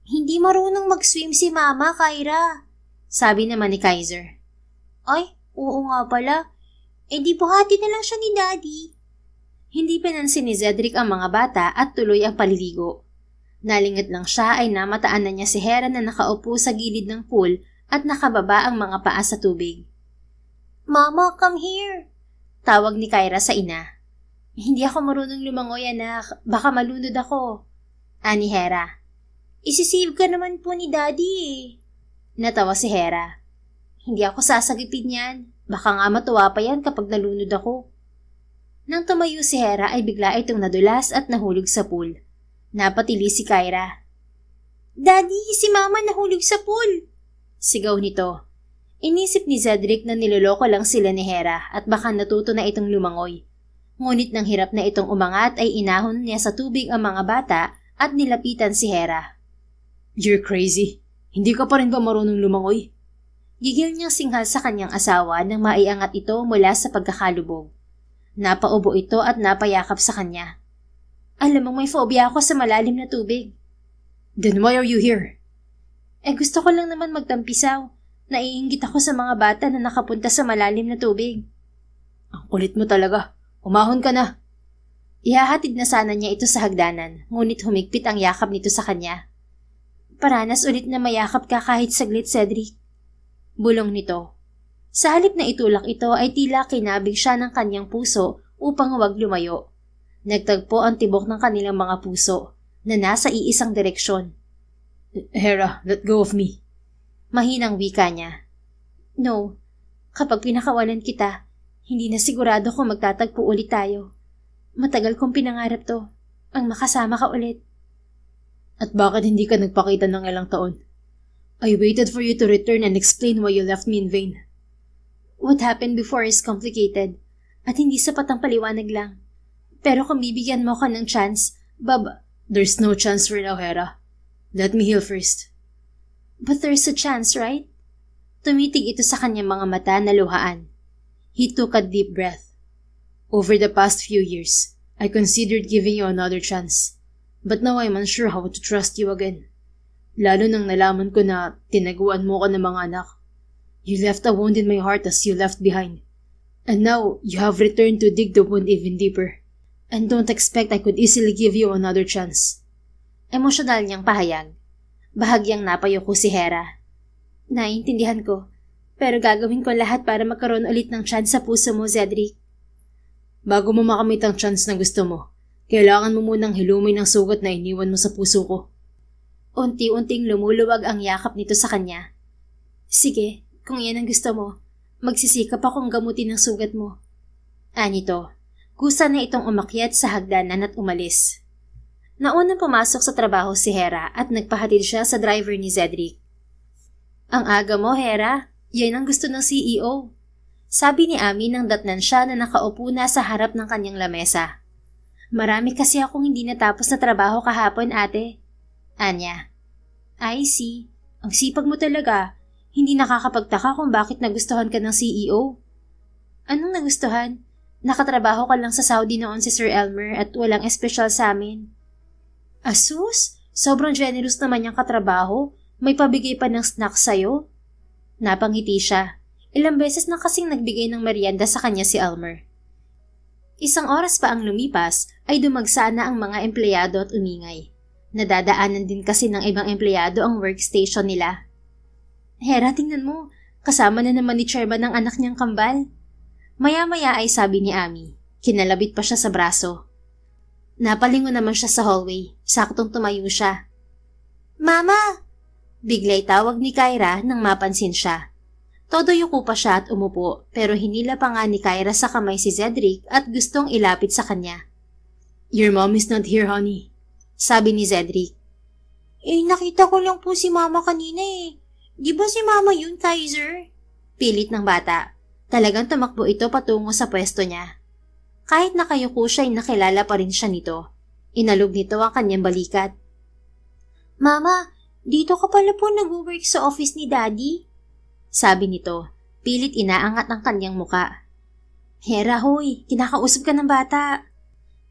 Hindi marunong mag-swim si Mama, Kyra. Sabi naman ni Kaiser. Ay, oo nga pala. Di buhati na lang siya ni Daddy. Hindi pinansin ni Cedric ang mga bata at tuloy ang paliligo. Nalingat lang siya ay namataan na niya si Hera na nakaupo sa gilid ng pool at nakababa ang mga paa sa tubig. Mama, come here! Tawag ni Kyra sa ina. Hindi ako marunong lumangoy anak, baka malunod ako. Ani Hera. Isisave ka naman po ni Daddy eh. Natawa si Hera. Hindi ako sasagipin yan, baka nga matuwa pa yan kapag nalunod ako. Nang tumayo si Hera ay bigla itong nadulas at nahulog sa pool. Napatili si Kyra. Daddy, si Mama nahulog sa pool! Sigaw nito. Inisip ni Cedric na niloloko lang sila ni Hera at baka natuto na itong lumangoy. Ngunit nang hirap na itong umangat ay inahon niya sa tubig ang mga bata at nilapitan si Hera. You're crazy. Hindi ka pa rin ba marunong lumangoy? Gigil niyang singhal sa kanyang asawa nang maiangat ito mula sa pagkakalubog. Napaubo ito at napayakap sa kanya. Alam mong may phobia ako sa malalim na tubig. Then why are you here? Gusto ko lang naman magtampisaw. Naiinggit ako sa mga bata na nakapunta sa malalim na tubig. Ang kulit mo talaga. Umahon ka na. Ihahatid na sana niya ito sa hagdanan, ngunit humigpit ang yakap nito sa kanya. Paranas ulit na mayakap ka kahit saglit, Cedric. Bulong nito. Sa halip na itulak ito ay tila kinabig siya ng kanyang puso upang huwag lumayo. Nagtagpo ang tibok ng kanilang mga puso na nasa iisang direksyon. Hera, let go of me. Mahinang wika niya. No, kapag pinakawalan kita, hindi na sigurado kung magtatagpo ulit tayo. Matagal kong pinangarap to, ang makasama ka ulit. At bakit hindi ka nagpakita ng ilang taon? I waited for you to return and explain why you left me in vain. What happened before is complicated, at hindi sapat ang paliwanag lang. Pero kung bibigyan mo ko ng chance, There's no chance for now, Hera. Let me heal first. But there's a chance, right? Tumitig ito sa kanyang mga mata na luhaan. He took a deep breath. Over the past few years, I considered giving you another chance. But now I'm unsure how to trust you again. Lalo nang nalaman ko na tinaguan mo ko ng mga anak. You left a wound in my heart as you left behind. And now, you have returned to dig the wound even deeper. And don't expect I could easily give you another chance. Emosyonal niyang pahayag. Bahagyang napayuko si Hera. Naiintindihan ko, pero gagawin ko lahat para magkaroon ulit ng chance sa puso mo, Cedric. Bago mo makamit ang chance na gusto mo, kailangan mo munang hilumin ang sugat na iniwan mo sa puso ko. Unti-unting lumuluwag ang yakap nito sa kanya. Sige, kung yan ang gusto mo, magsisikap akong gamutin ang sugat mo. Anito, kusa na itong umakyat sa hagdanan at umalis. Naunang pumasok sa trabaho si Hera at nagpahatid siya sa driver ni Cedric. Ang aga mo, Hera. Yan ang gusto ng CEO. Sabi ni Ami nang datnan siya na nakaupo na sa harap ng kanyang lamesa. Marami kasi akong hindi natapos na trabaho kahapon, ate. Anya. I see. Ang sipag mo talaga. Hindi nakakapagtaka kung bakit nagustuhan ka ng CEO. Anong nagustuhan? Nakatrabaho ka lang sa Saudi noon si Sir Elmer at walang espesyal sa amin. Asus, sobrang generous naman niyang katrabaho. May pabigay pa ng snacks sa'yo. Napangiti siya. Ilang beses na kasing nagbigay ng merienda sa kanya si Elmer. Isang oras pa ang lumipas ay dumagsa na ang mga empleyado at umingay. Nadadaanan din kasi ng ibang empleyado ang workstation nila. Hera, tingnan mo. Kasama na naman ni Chairman ang anak niyang kambal. Maya-maya ay sabi ni Ami. Kinalabit pa siya sa braso. Napalingon naman siya sa hallway. Saktong tumayo siya. Mama! Bigla'y tawag ni Kyra nang mapansin siya. Todo yuko pa siya at umupo pero hinila pa nga ni Kyra sa kamay si Cedric at gustong ilapit sa kanya. Your mom is not here, honey. Sabi ni Cedric. Nakita ko lang po si mama kanina eh. Di ba si mama yun, Kaiser? Pilit ng bata. Talagang tumakbo ito patungo sa pwesto niya. Kahit nakayuko siya ay nakilala pa rin siya nito. Inalog nito ang kanyang balikat. Mama, dito ka pala po nag-work sa office ni Daddy? Sabi nito, pilit inaangat ang kanyang muka. Hera, hoy, kinakausap ka ng bata.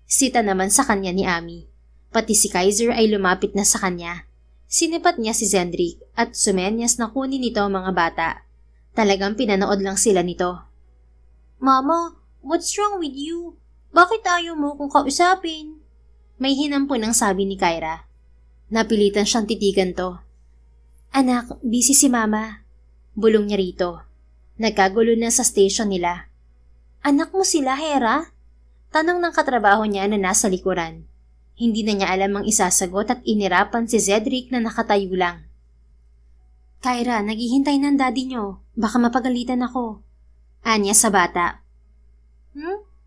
Sita naman sa kanya ni Ami. Pati si Kaiser ay lumapit na sa kanya. Sinipat niya si Cedric at sumenyas na kunin nito ang mga bata. Talagang pinanood lang sila nito. Mama, what's wrong with you? Bakit ayaw mo kung kausapin? May hinampunang sabi ni Kyra. Napilitan siyang titigan to. Anak, busy si mama. Bulong niya rito. Nagkagulo na sa station nila. Anak mo sila, Hera? Tanong ng katrabaho niya na nasa likuran. Hindi na niya alam ang isasagot at inirapan si Cedric na nakatayo lang. Kyra, naghihintay ng daddy niyo. Baka mapagalitan ako. Anya sa bata.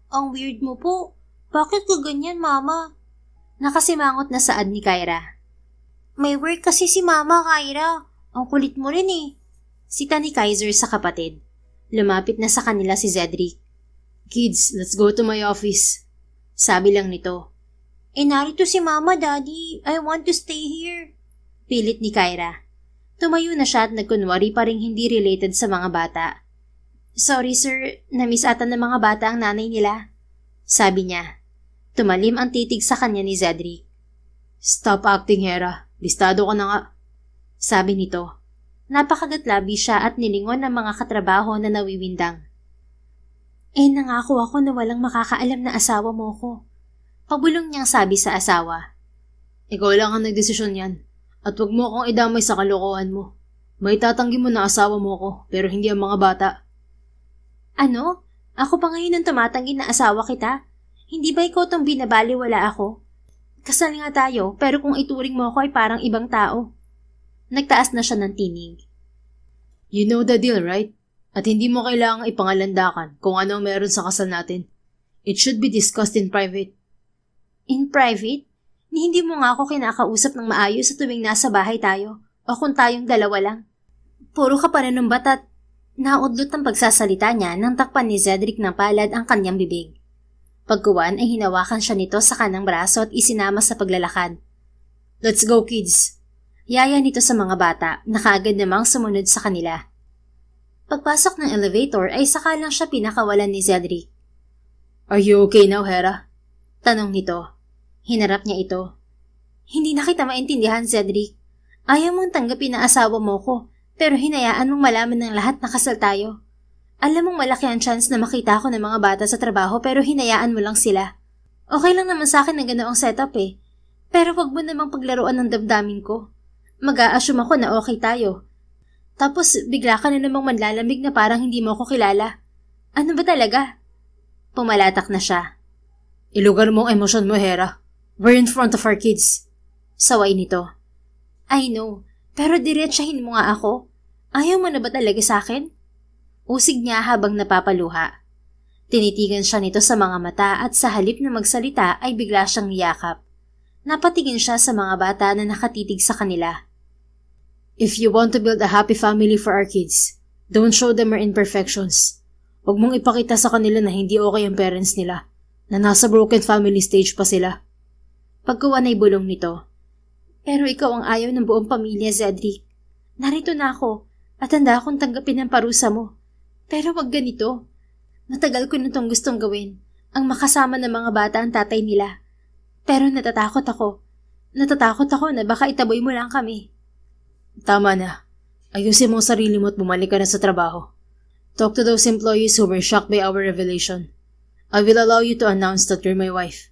Ang weird mo po. Bakit ka ganyan, mama? Nakasimangot na saad ni Kyra. May work kasi si mama, Kyra. Ang kulit mo rin eh. Sita ni Kaiser sa kapatid. Lumapit na sa kanila si Cedric. Kids, let's go to my office. Sabi lang nito. Narito si Mama, Daddy. I want to stay here. Pilit ni Kyra. Tumayo na siya at nagkunwari pa ring hindi related sa mga bata. Sorry sir, na-miss ata ng mga bata ang nanay nila. Sabi niya. Tumalim ang titig sa kanya ni Cedric. Stop acting, Hera. Listado ka na nga. Sabi nito. Napakagatlabi siya at nilingon ng mga katrabaho na nawiwindang. Nangako ako na walang makakaalam na asawa mo ko. Pabulong niyang sabi sa asawa. Ikaw lang ang nagdesisyon yan. At huwag mo akong idamay sa kalokohan mo. May tatanggi mo na asawa mo ko, pero hindi ang mga bata. Ano? Ako pa ngayon ang tumatanggi na asawa kita? Hindi ba ikaw tong binabaliwala ako? Kasal nga tayo, pero kung ituring mo ako ay parang ibang tao. Nagtaas na siya ng tinig. You know the deal, right? At hindi mo kailangang ipangalandakan kung ano meron sa kasal natin. It should be discussed in private. In private? Ni hindi mo nga ako kinakausap ng maayos sa tuwing nasa bahay tayo o kung tayong dalawa lang. Puro ka pananumbat at naudlot ang pagsasalita niya nang takpan ni Cedric ng palad ang kanyang bibig. Pagkuwan ay hinawakan siya nito sa kanang braso at isinama sa paglalakad. Let's go, kids. Yaya nito sa mga bata na kaagad namang sumunod sa kanila. Pagpasok ng elevator ay saka lang siya pinakawalan ni Cedric. Are you okay now, Hera? Tanong nito. Hinarap niya ito. Hindi na kita maintindihan, Cedric. Ayaw mong tanggapin na asawa mo ko, pero hinayaan mong malaman ng lahat na kasal tayo. Alam mong malaki ang chance na makita ako ng mga bata sa trabaho pero hinayaan mo lang sila. Okay lang naman sa akin na ganoong setup eh. Pero wag mo namang paglaruan ng damdamin ko. Mag-a-assume ako na okay tayo. Tapos bigla ka na namang manlalamig na parang hindi mo ako kilala. Ano ba talaga? Pumalatak na siya. Ilugar mo ang emosyon mo, Hera. We're in front of our kids. Saway nito. I know, pero diretsahin mo nga ako. Ayaw mo na ba talaga sa akin? Usig niya habang napapaluha. Tinitigan siya nito sa mga mata at sa halip na magsalita ay bigla siyang niyakap. Napatingin siya sa mga bata na nakatitig sa kanila. If you want to build a happy family for our kids, don't show them our imperfections. Huwag mong ipakita sa kanila na hindi okay ang parents nila, na nasa broken family stage pa sila. Pagkuwan ay bulong nito. Pero ikaw ang ayaw ng buong pamilya, Cedric. Narito na ako at handa akong tanggapin ang parusa mo. Pero wag ganito. Matagal ko na itong gustong gawin, ang makasama ng mga bata ang tatay nila. Pero natatakot ako. Natatakot ako na baka itaboy mo lang kami. Tama na. Ayusin mo ang sarili mo at bumalik ka na sa trabaho. Talk to those employees who were shocked by our revelation. I will allow you to announce that you're my wife.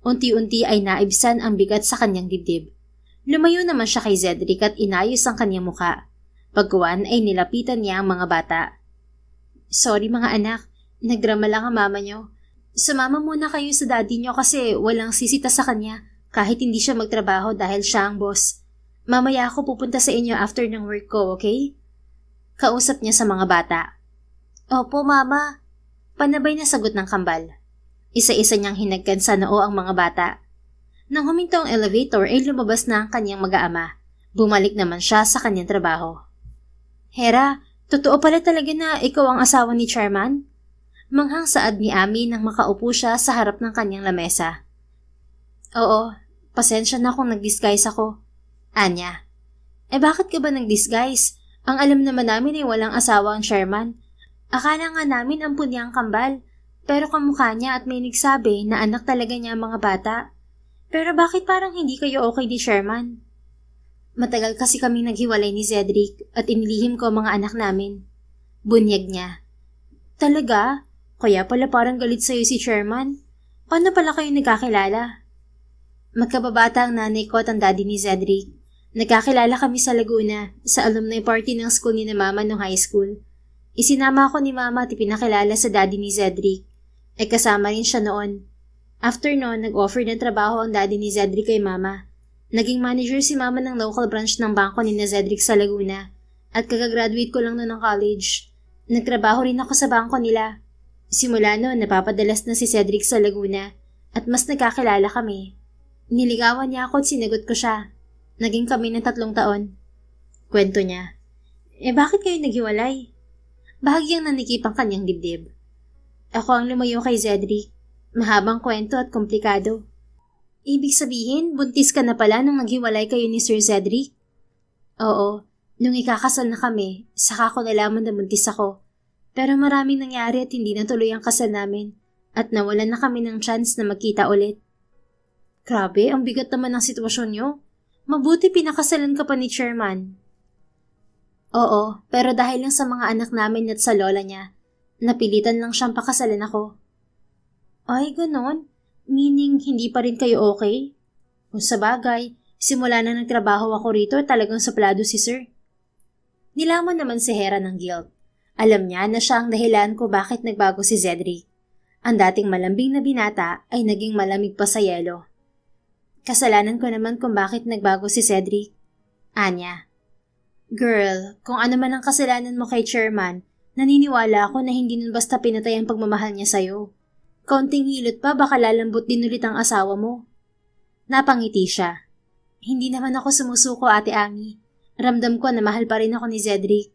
Unti-unti ay naibsan ang bigat sa kanyang dibdib. Lumayo naman siya kay Cedric at inayos ang kanyang muka. Pagkuwan ay nilapitan niya ang mga bata. Sorry mga anak, nagdrama lang ang mama niyo. Sumama muna kayo sa daddy niyo kasi walang sisita sa kanya kahit hindi siya magtrabaho dahil siya ang boss. Mamaya ako pupunta sa inyo after ng work ko, okay? Kausap niya sa mga bata. Opo, mama. Panabay na sagot ng kambal. Isa-isa niyang hinagkan sa noo ang mga bata. Nang huminto ang elevator ay lumabas na ang kanyang mag-aama. Bumalik naman siya sa kanyang trabaho. Hera, totoo pala talaga na ikaw ang asawa ni Chairman? Manghang saad ni Ami nang makaupo siya sa harap ng kanyang lamesa. Oo, pasensya na kung nag-disguise ako. Anya. Bakit ka ba nag-disguise? Ang alam naman namin ay walang asawa ang Chairman. Akala nga namin ang punyang kambal, pero kamukha niya at may nagsabi na anak talaga niya ang mga bata. Pero bakit parang hindi kayo okay ni Chairman? Matagal kasi kaming naghiwalay ni Cedric at inilihim ko ang mga anak namin. Bunyag niya. Talaga? Kaya pala parang galit sa'yo si Chairman? Paano pala kayo nagkakilala? Magkababata ang nanay ko at ang daddy ni Cedric. Nagkakilala kami sa Laguna, sa alumni party ng school ni na Mama nung high school. Isinama ako ni Mama at ipinakilala sa daddy ni Cedric. Kasama rin siya noon. After noon, nag-offer ng trabaho ang daddy ni Cedric kay Mama. Naging manager si Mama ng local branch ng bangko ni na Cedric sa Laguna at kagagraduate ko lang noon ng college. Nagtrabaho rin ako sa bangko nila. Simula noon, napapadalas na si Cedric sa Laguna at mas nagkakilala kami. Niligawan niya ako at sinagot ko siya. Naging kami ng 3 taon. Kwento niya. Bakit kayo naghiwalay? Bahagyang nanikip ang kanyang dibdib. Ako ang lumayo kay Cedric. Mahabang kwento at komplikado. Ibig sabihin, buntis ka na pala nung naghiwalay kayo ni Sir Cedric? Oo, nung ikakasal na kami, saka ko nalaman na buntis ako. Pero maraming nangyari at hindi natuloy ang kasal namin at nawalan na kami ng chance na magkita ulit. Grabe, ang bigat naman ng sitwasyon nyo. Mabuti pinakasalan ka pa ni Chairman. Oo, pero dahil lang sa mga anak namin at sa lola niya, napilitan lang siyang pakasalan ako. Ay, ganon? Meaning, hindi pa rin kayo okay? O sa bagay, simula na nagtrabaho ako rito, talagang suplado si Sir. Nilamon naman si Hera ng guilt. Alam niya na siya ang dahilan ko bakit nagbago si Cedric. Ang dating malambing na binata ay naging malamig pa sa yelo. Kasalanan ko naman kung bakit nagbago si Cedric. Anya. Girl, kung ano man ang kasalanan mo kay Chairman, naniniwala ako na hindi nun basta pinatay ang pagmamahal niya sa'yo. Kaunting hilot pa baka lalambot din ulit ang asawa mo. Napangiti siya. Hindi naman ako sumusuko, Ate Ami. Ramdam ko na mahal pa rin ako ni Cedric.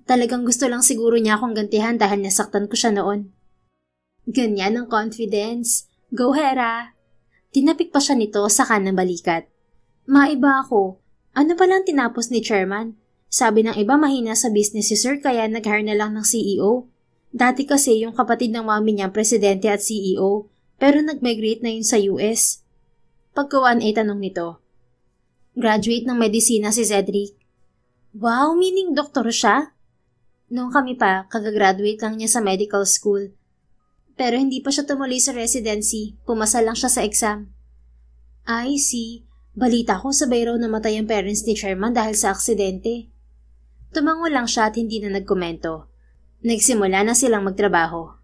Talagang gusto lang siguro niya akong gantihan dahil nasaktan ko siya noon. Ganyan ang confidence. Go, Hera! Tinapik pa siya nito sa kanang balikat. Maiba ako. Ano palang tinapos ni Chairman? Sabi ng iba mahina sa business si Sir kaya nag-hire na lang ng CEO. Dati kasi yung kapatid ng mami niya presidente at CEO, pero nag-migrate na yun sa US. Pagkawaan ay tanong nito. Graduate ng medisina si Cedric. Wow, meaning doktor siya? Noong kami pa, kagagraduate lang niya sa medical school. Pero hindi pa siya tumuloy sa residency, pumasa lang siya sa exam. I see. Balita ko sabay raw namatay ang parents ni Chairman dahil sa aksidente. Tumango lang siya at hindi na nagkomento. Nagsimula na silang magtrabaho.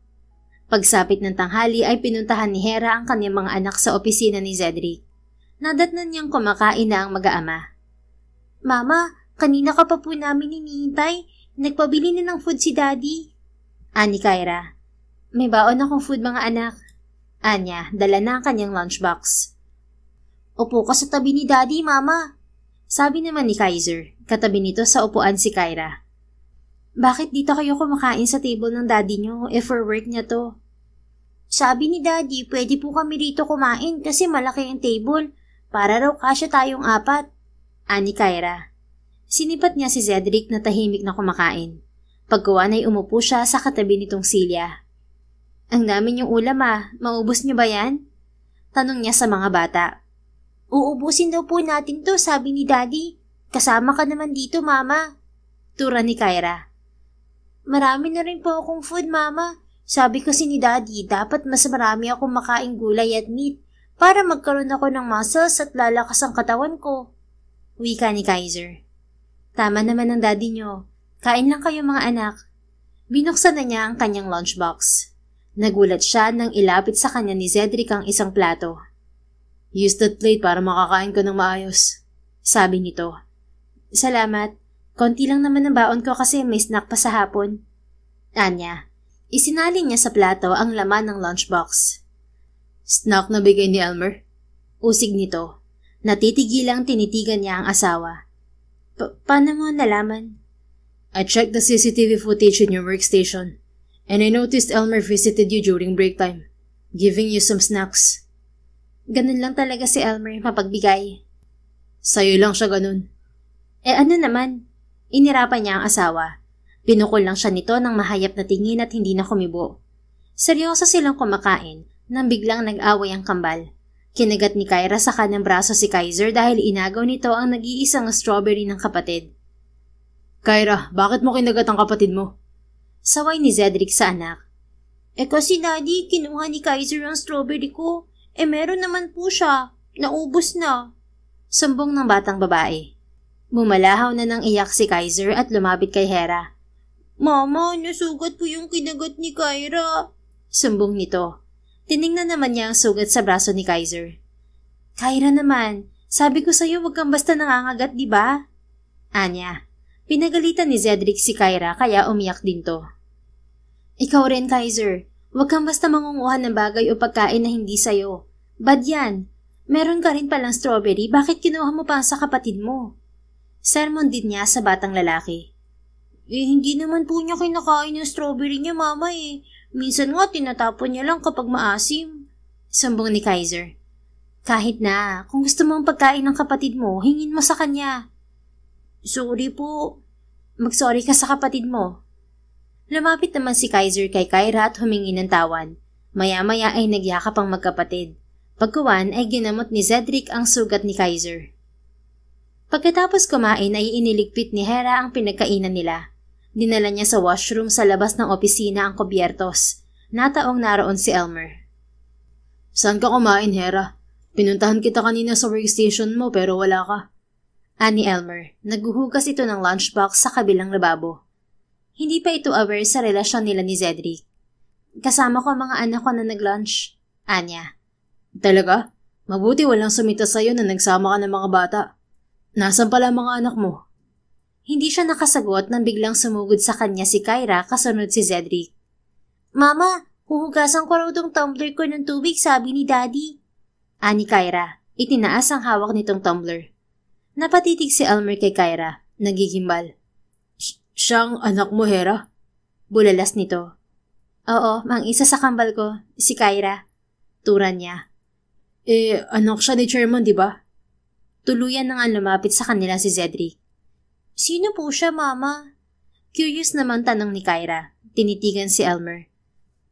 Pagsapit ng tanghali ay pinuntahan ni Hera ang kanyang mga anak sa opisina ni Cedric. Nadatnan niyang kumakain na ang mag-aama. Mama, kanina ka pa po namin hinihintay. Nagpabili na ng food si Daddy. Ani Kyra. May baon akong food mga anak. Anya, dala na ang kanyang lunchbox. Upo ka sa tabi ni Daddy, Mama. Sabi naman ni Kaiser, katabi nito sa upuan si Kyra. Bakit dito kayo kumakain sa table ng daddy nyo for work niya to? Sabi ni Daddy, pwede po kami rito kumain kasi malaki ang table. Para raw kasya tayong 4. Ani Kyra. Sinipat niya si Cedric na tahimik na kumakain. Pagkuhan ay umupo siya sa katabi nitong Celia. Ang dami niyong ulam maubos niyo ba yan? Tanong niya sa mga bata. Uubusin daw po natin to, sabi ni Daddy. Kasama ka naman dito, Mama. Tura ni Kyra. Marami na rin po akong food, Mama. Sabi kasi ni Daddy, dapat mas marami akong makaing gulay at meat para magkaroon ako ng muscles at lalakas ang katawan ko. Wika ni Kaiser. Tama naman ang Daddy nyo. Kain lang kayo mga anak. Binuksan na niya ang kanyang lunchbox. Nagulat siya nang ilapit sa kanya ni Cedric ang isang plato. Use that plate para makakain ko ng maayos. Sabi nito. Salamat. Konti lang naman ang baon ko kasi may snack pa sa hapon. Anya, isinalin niya sa plato ang laman ng lunchbox. Snack na bigay ni Elmer? Usig nito. Natitigilang tinitigan niya ang asawa. Paano mo nalaman? I checked the CCTV footage in your workstation and I noticed Elmer visited you during break time, giving you some snacks. Ganun lang talaga si Elmer mapagbigay. Sa'yo lang siya ganun. Ano naman? Inirapan niya ang asawa. Pinukol lang siya nito ng mahayap na tingin at hindi na kumibo. Seryoso silang kumakain nang biglang nag-away ang kambal. Kinagat ni Kyra sa kanang braso si Kaiser dahil inagaw nito ang nag-iisang strawberry ng kapatid. Kyra, bakit mo kinagat ang kapatid mo? Saway ni Cedric sa anak. Kasi Daddy, kinuha ni Kaiser ang strawberry ko. Meron naman po siya. Naubos na. Sumbong ng batang babae. Bumalahaw na ng iyak si Kaiser at lumapit kay Hera. Mama, nasugat po yung kinagat ni Kyra. Sumbong nito. Tiningnan naman niya ang sugat sa braso ni Kaiser. Kyra naman, sabi ko sa'yo wag kang basta nangangagat, di ba? Anya, pinagalitan ni Cedric si Kyra kaya umiyak din to. Ikaw rin, Kaiser. Huwag kang basta mangunguha ng bagay o pagkain na hindi sa'yo. Bad yan. Meron ka rin palang strawberry, bakit kinuha mo pa sa kapatid mo? Sermon din niya sa batang lalaki. Hindi naman po niya kinakain yung strawberry niya, Mama eh. Minsan nga tinatapon niya lang kapag maasim. Sumbong ni Kaiser. Kahit na, kung gusto mo ang pagkain ng kapatid mo, hingin mo sa kanya. Sorry po. Mag-sorry ka sa kapatid mo. Lumapit naman si Kaiser kay Kyra at humingi ng tawan. Maya-maya ay nagyakap ang magkapatid. Pagkuwan ay ginamot ni Cedric ang sugat ni Kaiser. Pagkatapos kumain ay iniligpit ni Hera ang pinagkainan nila. Dinala niya sa washroom sa labas ng opisina ang kubyertos. Nataong naroon si Elmer. Saan ka kumain, Hera? Pinuntahan kita kanina sa workstation mo pero wala ka. Ani Elmer, naghuhugas ito ng lunchbox sa kabilang lababo. Hindi pa ito aware sa relasyon nila ni Cedric. Kasama ko ang mga anak ko na nag-lunch. Anya. Talaga? Mabuti walang sumita sa'yo na nagsama ka ng mga bata. Nasaan pala ang mga anak mo? Hindi siya nakasagot nang biglang sumugod sa kanya si Kyra kasunod si Cedric. Mama, huhugasan ko raw tong tumbler ko ng tubig, sabi ni Daddy. Ani Kyra, itinaas ang hawak nitong tumbler. Napatitig si Elmer kay Kyra, nagigimbal. Siyang anak mo, Hera? Bulalas nito. Oo, ang isa sa kambal ko, si Kyra. Turan niya. Anak siya ni Chairman, di ba? Tuluyan na nga lumapit sa kanila si Cedric. Sino po siya, Mama? Curious naman tanong ni Kyra. Tinitigan si Elmer.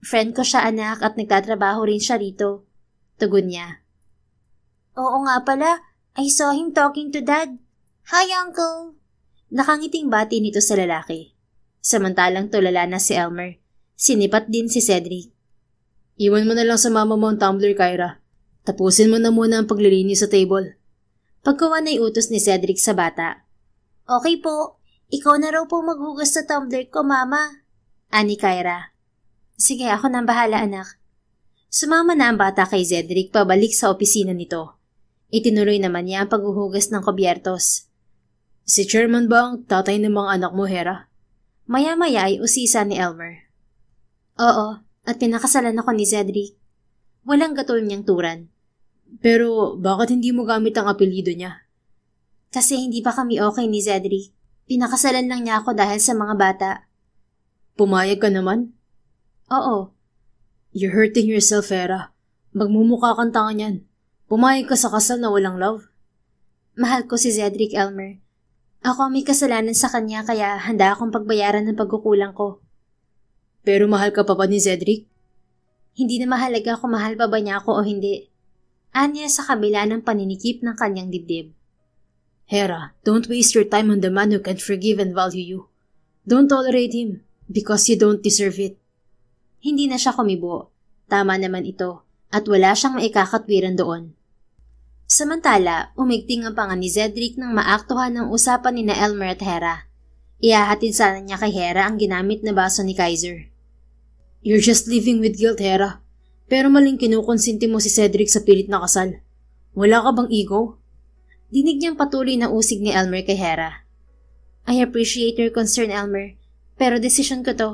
Friend ko siya, anak, at nagtatrabaho rin siya rito. Tugon niya. Oo nga pala. I saw him talking to Dad. Hi, Uncle. Nakangiting bati nito sa lalaki. Samantalang tulala na si Elmer. Sinipat din si Cedric. Iwan mo na lang sa mama mo ang tumbler, Kyra. Tapusin mo na muna ang paglilinis sa table. Pagkuwan ay utos ni Cedric sa bata. Okay po. Ikaw na raw po maghugas sa tumbler ko, Mama. Ani Kyra. Sige, ako nang bahala, anak. Sumama na ang bata kay Cedric pabalik sa opisina nito. Itinuloy naman niya ang paghuhugas ng kubyertos. Si Chairman ba ang tatay ng mga anak mo, Hera? Maya-maya ay usisa ni Elmer. Oo, at pinakasalan ako ni Cedric. Walang gatol niyang turan. Pero bakit hindi mo gamit ang apelyido niya? Kasi hindi pa kami okay ni Cedric. Pinakasalan lang niya ako dahil sa mga bata. Pumayag ka naman? Oo. You're hurting yourself, Hera. Magmumukha kang tanga niyan. Pumayag ka sa kasal na walang love. Mahal ko si Cedric, Elmer. Ako may kasalanan sa kanya kaya handa akong pagbayaran ng pagkukulang ko. Pero mahal ka pa ba ni Cedric? Hindi na mahalaga kung mahal pa ba niya ako o hindi. Anya sa kabila ng paninikip ng kanyang dibdib. Hera, don't waste your time on the man who can't forgive and value you. Don't tolerate him because you don't deserve it. Hindi na siya kumibo. Tama naman ito at wala siyang maikakatwiran doon. Samantala, umigting ang panga ni Cedric nang maaktuhan ng usapan ni na Elmer at Hera. Ihahatid sana niya kay Hera ang ginamit na baso ni Kaiser. You're just living with guilt, Hera. Pero maling kinukonsinti mo si Cedric sa pilit na kasal. Wala ka bang ego? Dinig niyang patuloy na usig ni Elmer kay Hera. I appreciate your concern, Elmer. Pero desisyon ko to.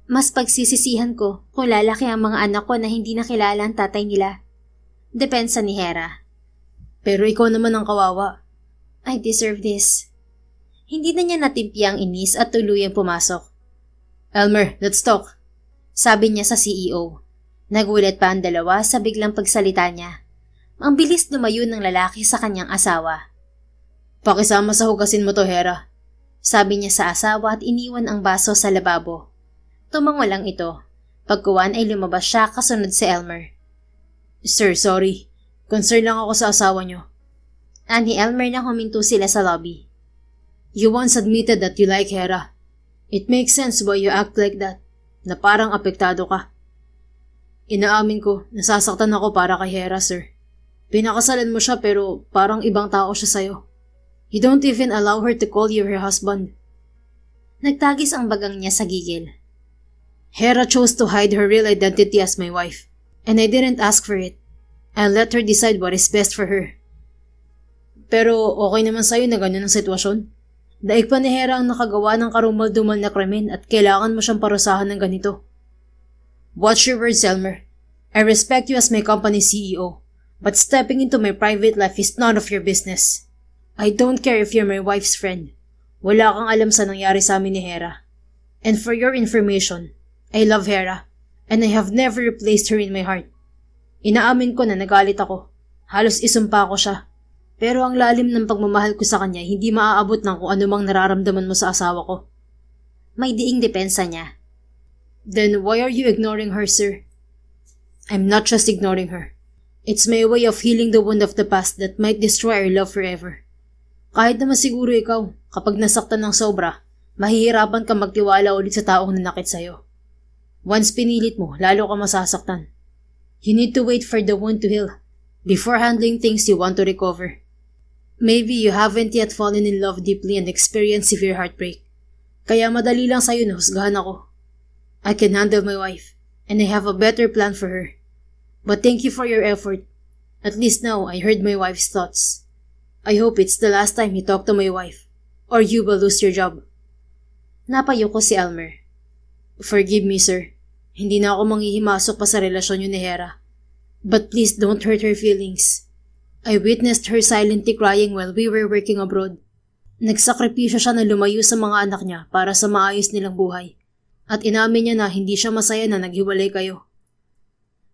Mas pagsisisihan ko kung lalaki ang mga anak ko na hindi nakilala ang tatay nila. Depensa ni Hera. Pero ikaw naman ang kawawa. I deserve this. Hindi na niya natimpi ang inis at tuluyang pumasok. Elmer, let's talk. Sabi niya sa CEO. Nagulat pa ang dalawa sa biglang pagsalita niya. Ang bilis lumayo ng lalaki sa kanyang asawa. Pakisama sa hugasin mo to, Hera. Sabi niya sa asawa at iniwan ang baso sa lababo. Tumango lang ito. Pagkuwan ay lumabas siya kasunod si Elmer. Sir, sorry. Concern lang ako sa asawa niyo. Ani Elmer nang huminto sila sa lobby. You once admitted that you like Hera. It makes sense why you act like that, na parang apektado ka. Inaamin ko, nasasaktan ako para kay Hera, sir. Pinakasalan mo siya pero parang ibang tao siya sa'yo. You don't even allow her to call you her husband. Nagtagis ang bagang niya sa gigil. Hera chose to hide her real identity as my wife, and I didn't ask for it. I'll let her decide what is best for her. Pero okay naman sa'yo na ganyan ang sitwasyon. Daig pa ni Hera ang nakagawa ng karumal-dumal na krimen at kailangan mo siyang parusahan ng ganito. Watch your words, Elmer. I respect you as my company's CEO, but stepping into my private life is none of your business. I don't care if you're my wife's friend. Wala kang alam sa nangyari sa amin ni Hera. And for your information, I love Hera, and I have never replaced her in my heart. Inaamin ko na nagalit ako. Halos isumpa ko siya. Pero ang lalim ng pagmamahal ko sa kanya hindi maaabot ng kung anumang nararamdaman mo sa asawa ko. May diing depensa niya. Then why are you ignoring her, sir? I'm not just ignoring her. It's my way of healing the wound of the past that might destroy our love forever. Kahit naman siguro ikaw, kapag nasaktan ng sobra, mahihirapan ka magtiwala ulit sa taong nanakit sa'yo. Once pinilit mo, lalo ka masasaktan. You need to wait for the wound to heal before handling things you want to recover. Maybe you haven't yet fallen in love deeply and experienced severe heartbreak. Kaya madali lang sa'yo na husgahan ako. I can handle my wife, and I have a better plan for her. But thank you for your effort. At least now I heard my wife's thoughts. I hope it's the last time you talk to my wife, or you will lose your job. Napayo ko si Elmer. Forgive me, sir. Hindi na ako manghihimasok pa sa relasyon niyo ni Hera. But please don't hurt her feelings. I witnessed her silently crying while we were working abroad. Nagsakripisyo siya na lumayo sa mga anak niya para sa maayos nilang buhay. At inamin niya na hindi siya masaya na naghiwalay kayo.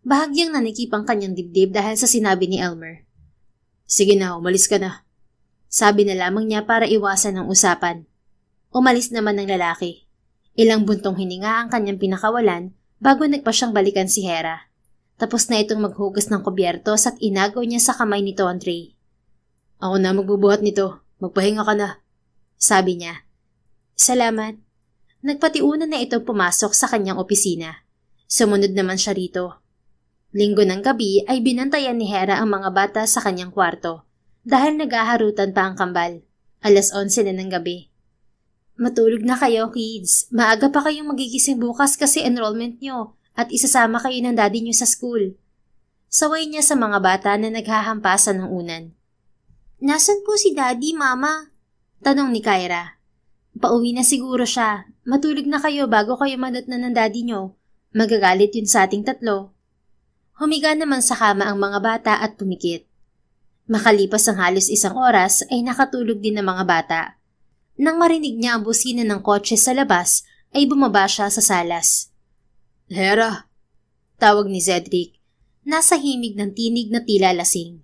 Bahagyang nanikip ang kanyang dibdib dahil sa sinabi ni Elmer. Sige na, umalis ka na. Sabi na lamang niya para iwasan ang usapan. Umalis naman ng lalaki. Ilang buntong hininga ang kanyang pinakawalan bago nagpa siyang balikan si Hera. Tapos na itong maghugas ng kubyertos at inagaw niya sa kamay nito ang tray. Ako na magbubuhat nito. Magpahinga ka na. Sabi niya. Salamat. Nagpatiunan na itong pumasok sa kanyang opisina. Sumunod naman siya rito. Linggo ng gabi ay binantayan ni Hera ang mga bata sa kanyang kwarto dahil naghaharutan pa ang kambal. 11:00 na ng gabi. Matulog na kayo, kids. Maaga pa kayong magigising bukas kasi enrollment nyo at isasama kayo ng daddy nyo sa school. Saway niya sa mga bata na naghahampasan ng unan. Nasaan po si daddy, mama? Tanong ni Kyra. Pauwi na siguro siya. Matulog na kayo bago kayo madatnan ng daddy nyo. Magagalit yun sa ating tatlo. Humiga naman sa kama ang mga bata at pumikit. Makalipas ang halos 1 oras ay nakatulog din ang mga bata. Nang marinig niya ang busina ng kotse sa labas, ay bumaba siya sa salas. Hera! Tawag ni Cedric. Nasa himig ng tinig na tila lasing.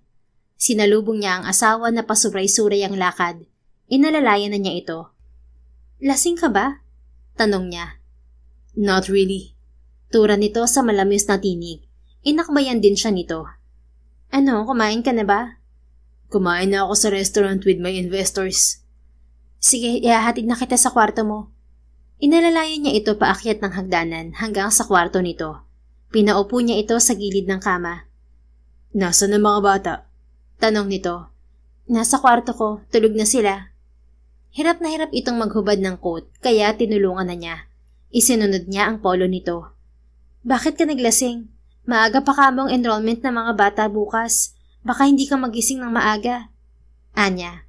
Sinalubong niya ang asawa na pasuray-suray ang lakad. Inalalayan na niya ito. Lasing ka ba? Tanong niya. Not really. Tura nito sa malamis na tinig. Inakbayan din siya nito. Ano, kumain ka na ba? Kumain na ako sa restaurant with my investors. Sige, ihahatid na kita sa kwarto mo. Inalalayan niya ito paakyat ng hagdanan hanggang sa kwarto nito. Pinaupo niya ito sa gilid ng kama. Nasaan ang mga bata? Tanong nito. Nasa kwarto ko, tulog na sila. Hirap na hirap itong maghubad ng coat kaya tinulungan na niya. Isinunod niya ang polo nito. Bakit ka naglasing? Maaga pa kamong enrollment ng mga bata bukas. Baka hindi ka magising ng maaga. Anya.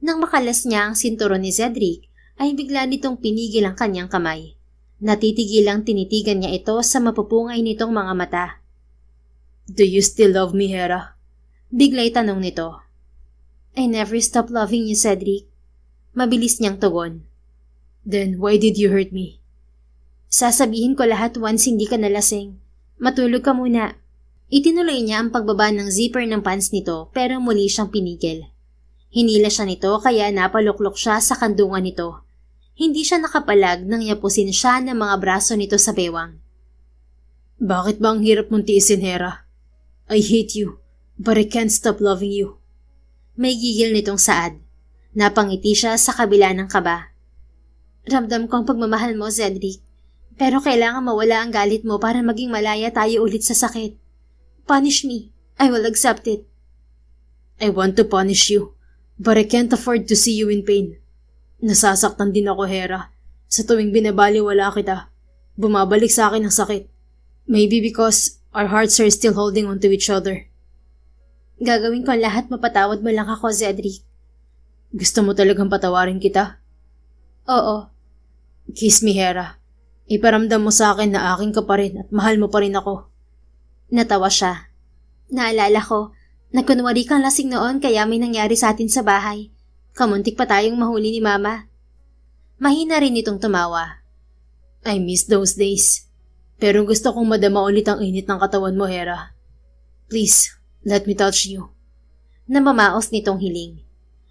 Nang makalas niya ang sinturon ni Cedric, ay bigla nitong pinigil ang kanyang kamay. Natitigilang tinitigan niya ito sa mapupungay nitong mga mata. Do you still love me, Hera? Biglay tanong nito. I never stop loving you, Cedric. Mabilis niyang tugon. Then why did you hurt me? Sasabihin ko lahat once hindi ka nalasing. Matulog ka muna. Itinuloy niya ang pagbaba ng zipper ng pants nito pero muli siyang pinigil. Hinila siya nito kaya napaluklok siya sa kandungan nito. Hindi siya nakapalag nang yapusin siya ng mga braso nito sa bewang. Bakit ba ang hirap mong tiisin, Hera? I hate you, but I can't stop loving you. May gigil nitong saad. Napangiti siya sa kabila ng kaba. Ramdam ko ang pagmamahal mo, Cedric. Pero kailangan mawala ang galit mo para maging malaya tayo ulit sa sakit. Punish me. I will accept it. I want to punish you, but I can't afford to see you in pain. Nasasaktan din ako, Hera. Sa tuwing binabaliwala kita, bumabalik sa akin ang sakit. Maybe because our hearts are still holding on to each other. Gagawin ko ang lahat mapatawad mo lang ako, Cedric. Gusto mo talagang patawarin kita? Oo. Kiss me, Hera. Iparamdam mo sa akin na akin ka pa rin at mahal mo pa rin ako. Natawa siya. Naalala ko, nagkunwari kang lasing noon kaya may nangyari sa atin sa bahay. Kamuntik pa tayong mahuli ni Mama. Mahina rin itong tumawa. I miss those days. Pero gusto kong madama ulit ang init ng katawan mo, Hera. Please, let me touch you. Namamaos nitong hiling.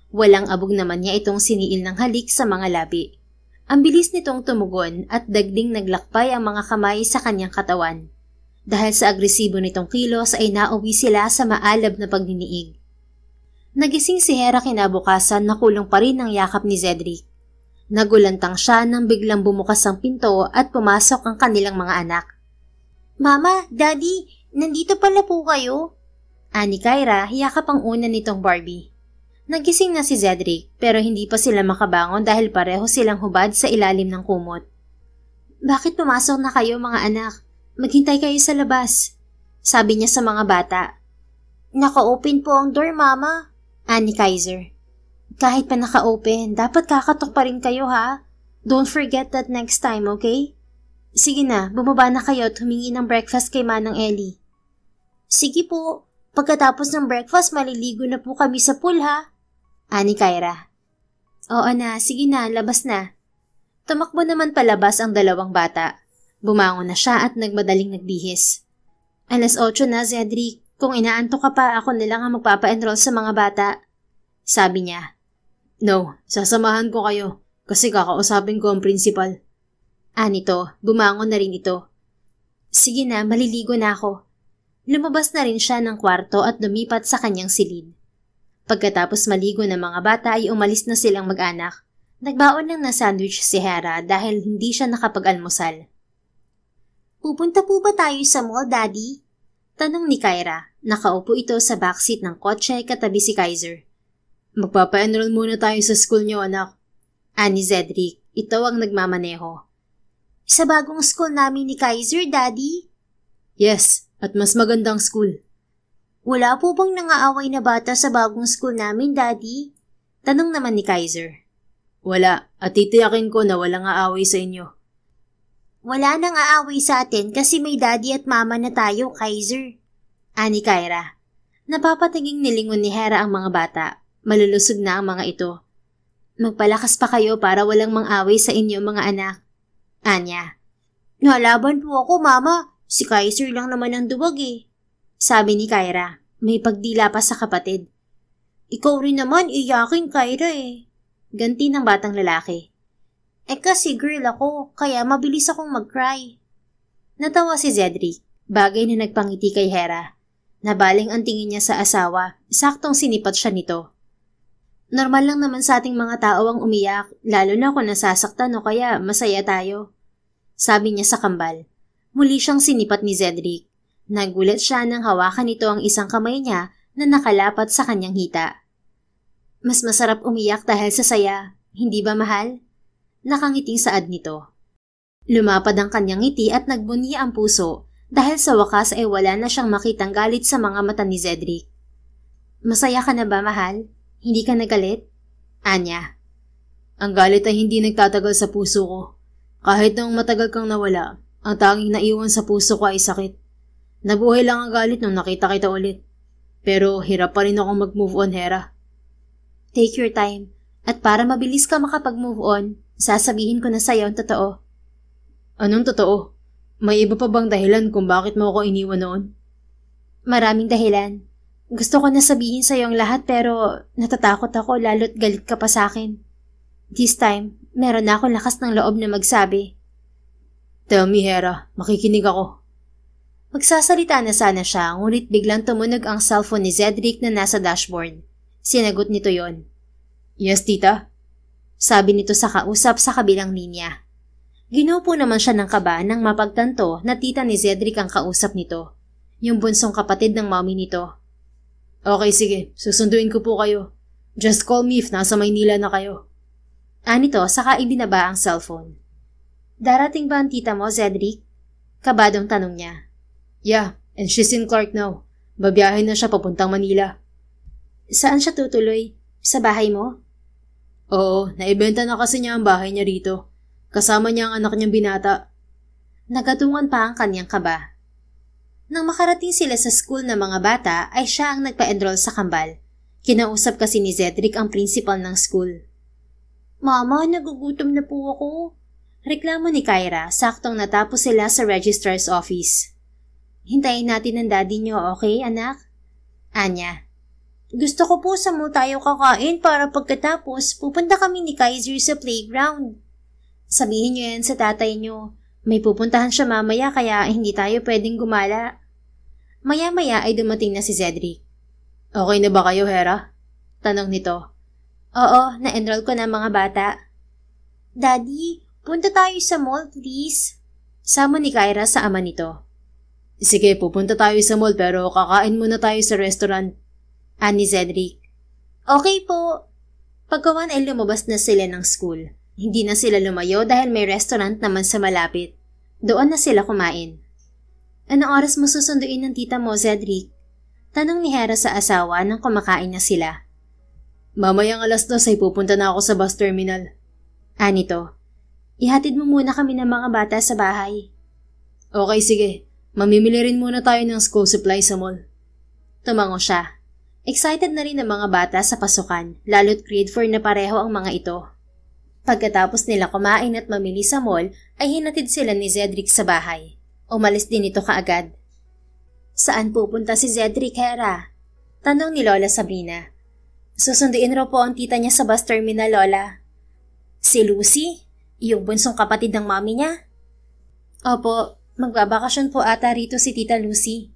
Walang abog naman niya itong siniil ng halik sa mga labi. Ang bilis nitong tumugon at dagding naglakbay ang mga kamay sa kanyang katawan. Dahil sa agresibo nitong kilos ay nauwi sila sa maalab na pagdiniig. Nagising si Hera kinabukasan na kulong pa rin ang yakap ni Cedric. Nagulantang siya nang biglang bumukas ang pinto at pumasok ang kanilang mga anak. Mama, Daddy, nandito pala po kayo? Ani Kyra, yakap ang una nitong Barbie. Nagising na si Cedric pero hindi pa sila makabangon dahil pareho silang hubad sa ilalim ng kumot. Bakit pumasok na kayo mga anak? Maghintay kayo sa labas, sabi niya sa mga bata. Naka-open po ang door, Mama. Ani Kaiser. Kahit pa naka-open, dapat kakatok pa rin kayo ha. Don't forget that next time, okay? Sige na, bumaba na kayo at humingi ng breakfast kay Manang Ellie. Sige po. Pagkatapos ng breakfast, maliligo na po kami sa pool ha. Ani Kyra. Oo na, sige na, labas na. Tumakbo naman palabas ang dalawang bata. Bumangon na siya at nagmadaling nagbihis. 8:00 na, Cedric. Kung inaantok ka pa, ako na lang ang magpapa-enroll sa mga bata. Sabi niya. No, sasamahan ko kayo kasi kakausapin ko ang principal. Anito, bumangon na rin ito. Sige na, maliligo na ako. Lumabas na rin siya ng kwarto at lumipat sa kanyang silid. Pagkatapos maligo ng mga bata ay umalis na silang mag-anak. Nagbaon lang na sandwich si Hera dahil hindi siya nakapag-almusal. Pupunta po ba tayo sa mall, Daddy? Tanong ni Kyra. Nakaupo ito sa backseat ng kotse katabi si Kaiser. Magpapa-enroll muna tayo sa school niyo, anak. Ani Cedric. Ito ang nagmamaneho. Sa bagong school namin ni Kaiser, Daddy? Yes, at mas magandang school. Wala po bang nangaaway na bata sa bagong school namin, Daddy? Tanong naman ni Kaiser. Wala, at titiyakin ko na walang aaway sa inyo. Wala nang aaway sa atin kasi may daddy at mama na tayo, Kaiser. Ani Kyra. Napapatinging nilingon ni Hera ang mga bata. Malulusog na ang mga ito. Magpalakas pa kayo para walang mang-away sa inyo mga anak. Anya. Nalaban po ako, Mama. Si Kaiser lang naman ang duwag eh. Sabi ni Kyra. May pagdila pa sa kapatid. Ikaw rin naman, iyakin Kyra eh. Ganti ng batang lalaki. Kasi girl ako, kaya mabilis akong mag-cry. Natawa si Cedric, bagay na nagpangiti kay Hera. Nabaling ang tingin niya sa asawa, saktong sinipat siya nito. Normal lang naman sa ating mga tao ang umiyak, lalo na kung nasasaktan o kaya masaya tayo. Sabi niya sa kambal. Muli siyang sinipat ni Cedric. Nagulat siya nang hawakan nito ang isang kamay niya na nakalapat sa kanyang hita. Mas masarap umiyak dahil sa saya, hindi ba mahal? Nakangiting saad nito. Lumapad ang kanyang ngiti at nagbunyi ang puso dahil sa wakas ay wala na siyang makitang galit sa mga mata ni Cedric. Masaya ka na ba, mahal? Hindi ka nagalit? Anya. Ang galit ay hindi nagtatagal sa puso ko. Kahit nung matagal kang nawala, ang tanging naiwan sa puso ko ay sakit. Nabuhay lang ang galit nung nakita kita ulit. Pero hirap pa rin akong mag-move on, Hera. Take your time. At para mabilis ka makapag-move on, sasabihin ko na sa'yo ang totoo. Anong totoo? May iba pa bang dahilan kung bakit mo ako iniwan noon? Maraming dahilan. Gusto ko na sabihin sa'yo ang lahat pero natatakot ako lalo't galit ka pa sa'kin. This time, meron na akong lakas ng loob na magsabi. Tell me, Hera. Makikinig ako. Magsasalita na sana siya ngunit biglang tumunog ang cellphone ni Cedric na nasa dashboard. Sinagot nito yon. Yes, tita? Sabi nito sa kausap sa kabilang linya. Ginupo naman siya ng kaba nang mapagtanto na tita ni Cedric ang kausap nito. Yung bunsong kapatid ng mommy nito. Okay, sige. Susunduin ko po kayo. Just call me if nasa Maynila na kayo. Anito saka ibinaba ang cellphone. Darating ba ang tita mo, Cedric? Kabadong tanong niya. Yeah, and she's in Clark now. Babiyahin na siya papuntang Manila. Saan siya tutuloy? Sa bahay mo? Oo, naibenta na kasi niya ang bahay niya rito. Kasama niya ang anak niyang binata. Nagatungan pa ang kanyang kaba. Nang makarating sila sa school ng mga bata ay siya ang nagpa-enroll sa kambal. Kinausap kasi ni Cedric ang principal ng school. Mama, nagugutom na po ako. Reklamo ni Kyra, saktong natapos sila sa registrar's office. Hintayin natin ang daddy niyo, okay anak? Anya. Gusto ko po sa mall tayo kakain para pagkatapos pupunta kami ni Kaiser sa playground. Sabihin niyo yan sa tatay niyo. May pupuntahan siya mamaya kaya hindi tayo pwedeng gumala. Maya-maya ay dumating na si Cedric. Okay na ba kayo, Hera? Tanong nito. Oo, na-enroll ko na mga bata. Daddy, punta tayo sa mall, please. Samo ni Kyra sa ama nito. Sige, pupunta tayo sa mall pero kakain muna tayo sa restaurant. Ani Cedric. Okay po. Pagkawan ay lumabas na sila ng school. Hindi na sila lumayo dahil may restaurant naman sa malapit. Doon na sila kumain. Anong oras mo susunduin ng tita mo, Cedric? Tanong ni Hera sa asawa nang kumakain na sila. Mamayang 2:00 ay pupunta na ako sa bus terminal. Anito. Ihatid mo muna kami ng mga bata sa bahay. Okay, sige. Mamimili rin muna tayo ng school supply sa mall. Tumango siya. Excited na rin ang mga bata sa pasukan, lalo't grade 4 na pareho ang mga ito. Pagkatapos nila kumain at mamili sa mall, ay hinatid sila ni Cedric sa bahay. Umalis din ito kaagad. Saan pupunta si Cedric, Hera? Tanong ni Lola Sabrina. Susunduin raw po ang tita niya sa bus terminal, Lola. Si Lucy? Yung bunsong kapatid ng mami niya? Opo, magbabakasyon po ata rito si Tita Lucy.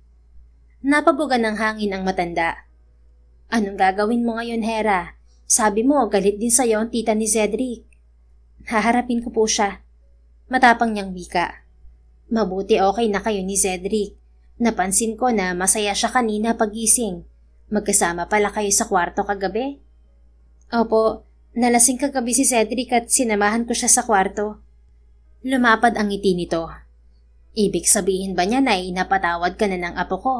Napabugan ng hangin ang matanda. Anong gagawin mo ngayon, Hera? Sabi mo, galit din sa'yo ang tita ni Cedric. Haharapin ko po siya. Matapang niyang wika. Mabuti okay na kayo ni Cedric. Napansin ko na masaya siya kanina pagising. Magkasama pala kayo sa kwarto kagabi? Opo, nalasing kagabi si Cedric at sinamahan ko siya sa kwarto. Lumapad ang ngiti nito. Ibig sabihin ba niya na napatawad ka na ng apo ko?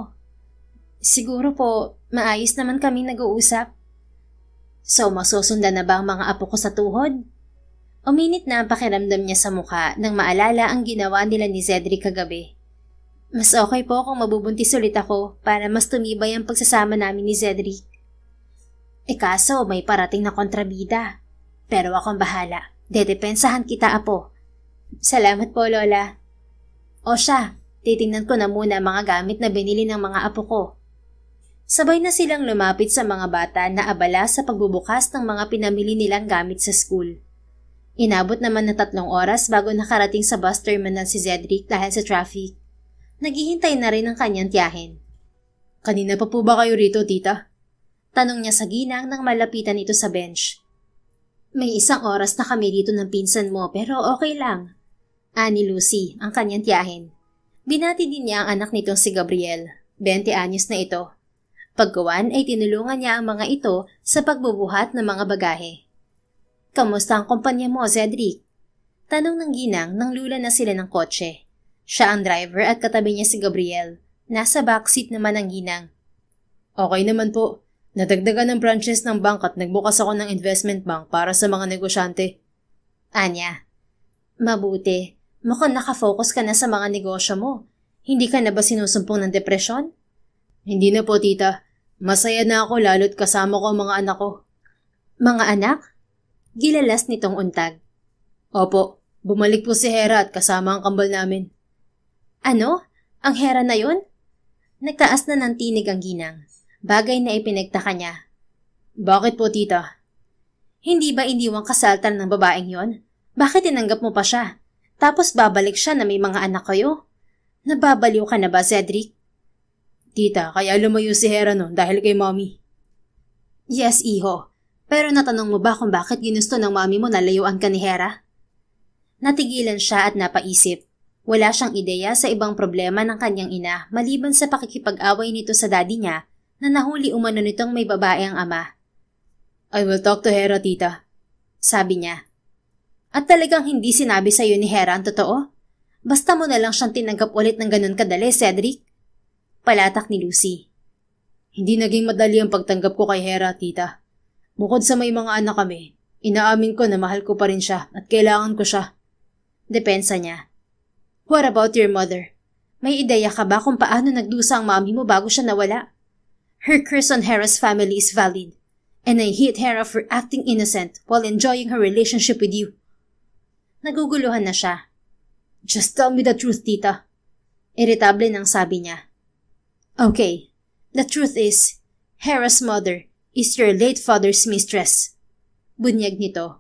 Siguro po, maayos naman kami nag-uusap. So masusundan na ba ang mga apo ko sa tuhod? Uminit na ang pakiramdam niya sa mukha nang maalala ang ginawa nila ni Cedric kagabi. Mas okay po kung mabubuntis ulit ako para mas tumibay ang pagsasama namin ni Cedric. Kaso may parating na kontrabida. Pero akong bahala. Dedepensahan kita, apo. Salamat po, Lola. O siya, titingnan ko na muna mga gamit na binili ng mga apo ko. Sabay na silang lumapit sa mga bata na abala sa pagbubukas ng mga pinamili nilang gamit sa school. Inabot naman na 3 oras bago nakarating sa bus terminal si Cedric dahil sa traffic. Naghihintay na rin ang kanyang tiyahin. Kanina pa po ba kayo rito, tita? Tanong niya sa ginang nang malapitan ito sa bench. May 1 oras na kami dito ng pinsan mo pero okay lang. Ani Lucy, ang kanyang tiyahin. Binati din niya ang anak nitong si Gabriel, 20 anyos na ito. Paggawan ay tinulungan niya ang mga ito sa pagbubuhat ng mga bagahe. Kamusta ang kumpanya mo, Cedric? Tanong ng ginang nang lula na sila ng kotse. Siya ang driver at katabi niya si Gabriel. Nasa backseat naman ang ginang. Okay naman po. Nadagdagan ng branches ng bank at nagbukas ako ng investment bank para sa mga negosyante. Anya. Mabuti. Mukhang nakafocus ka na sa mga negosyo mo. Hindi ka na ba sinusumpong ng depresyon? Hindi na po, tita. Masaya na ako lalo't kasama ko ang mga anak ko. Mga anak? Gilalas nitong untag. Opo, bumalik po si Hera at kasama ang kambal namin. Ano? Ang Hera na yun? Nagtaas na ng tinig ang ginang. Bagay na ipinagtaka niya. Bakit po, tita? Hindi ba iniwang kasaltan ng babaeng yon? Bakit tinanggap mo pa siya? Tapos babalik siya na may mga anak kayo? Nababaliw ka na ba, Cedric? Tita, kaya lumayo si Hera noon dahil kay mommy. Yes, iho. Pero natanong mo ba kung bakit ginusto ng mami mo na layuan ka ni Hera? Natigilan siya at napaisip. Wala siyang ideya sa ibang problema ng kanyang ina maliban sa pakikipag-away nito sa daddy niya na nahuli umano nitong may babae ang ama. I will talk to Hera, tita. Sabi niya. At talagang hindi sinabi sa'yo ni Hera ang totoo? Basta mo na lang siyang tinanggap ulit ng ganun kadali, Cedric? Palatak ni Lucy. Hindi naging madali ang pagtanggap ko kay Hera, tita. Bukod sa may mga anak kami, inaamin ko na mahal ko pa rin siya at kailangan ko siya. Depensa niya. What about your mother? May ideya ka ba kung paano nagdusa ang mami mo bago siya nawala? Her curse on Hera's family is valid. And I hate Hera for acting innocent while enjoying her relationship with you. Naguguluhan na siya. Just tell me the truth, tita. Irritable nang sabi niya. Okay, the truth is, Hera's mother is your late father's mistress. Bunyag nito.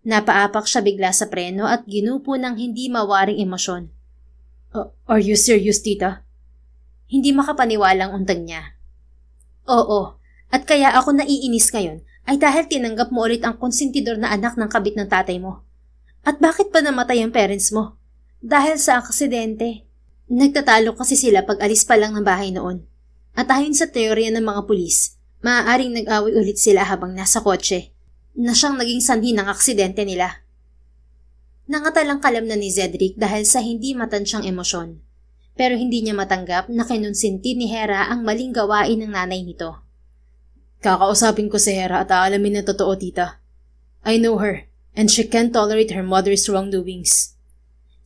Napaapak siya bigla sa preno at ginupo ng hindi mawaring emosyon. Are you serious, tita? Hindi makapaniwalang untag niya. Oo, at kaya ako naiinis ngayon ay dahil tinanggap mo ulit ang konsentidor na anak ng kabit ng tatay mo. At bakit pa namatay ang parents mo? Dahil sa aksidente. Nagtatalo kasi sila pag alis pa lang ng bahay noon. At ayon sa teorya ng mga pulis, maaaring nag-away ulit sila habang nasa kotse, na siyang naging sanhi ng aksidente nila. Nangatalang kalam na ni Cedric dahil sa hindi matansyang emosyon. Pero hindi niya matanggap na kinonsinti ni Hera ang maling gawain ng nanay nito. Kakausapin ko si Hera at aalamin na totoo, tita. I know her, and she can't tolerate her mother's wrongdoings.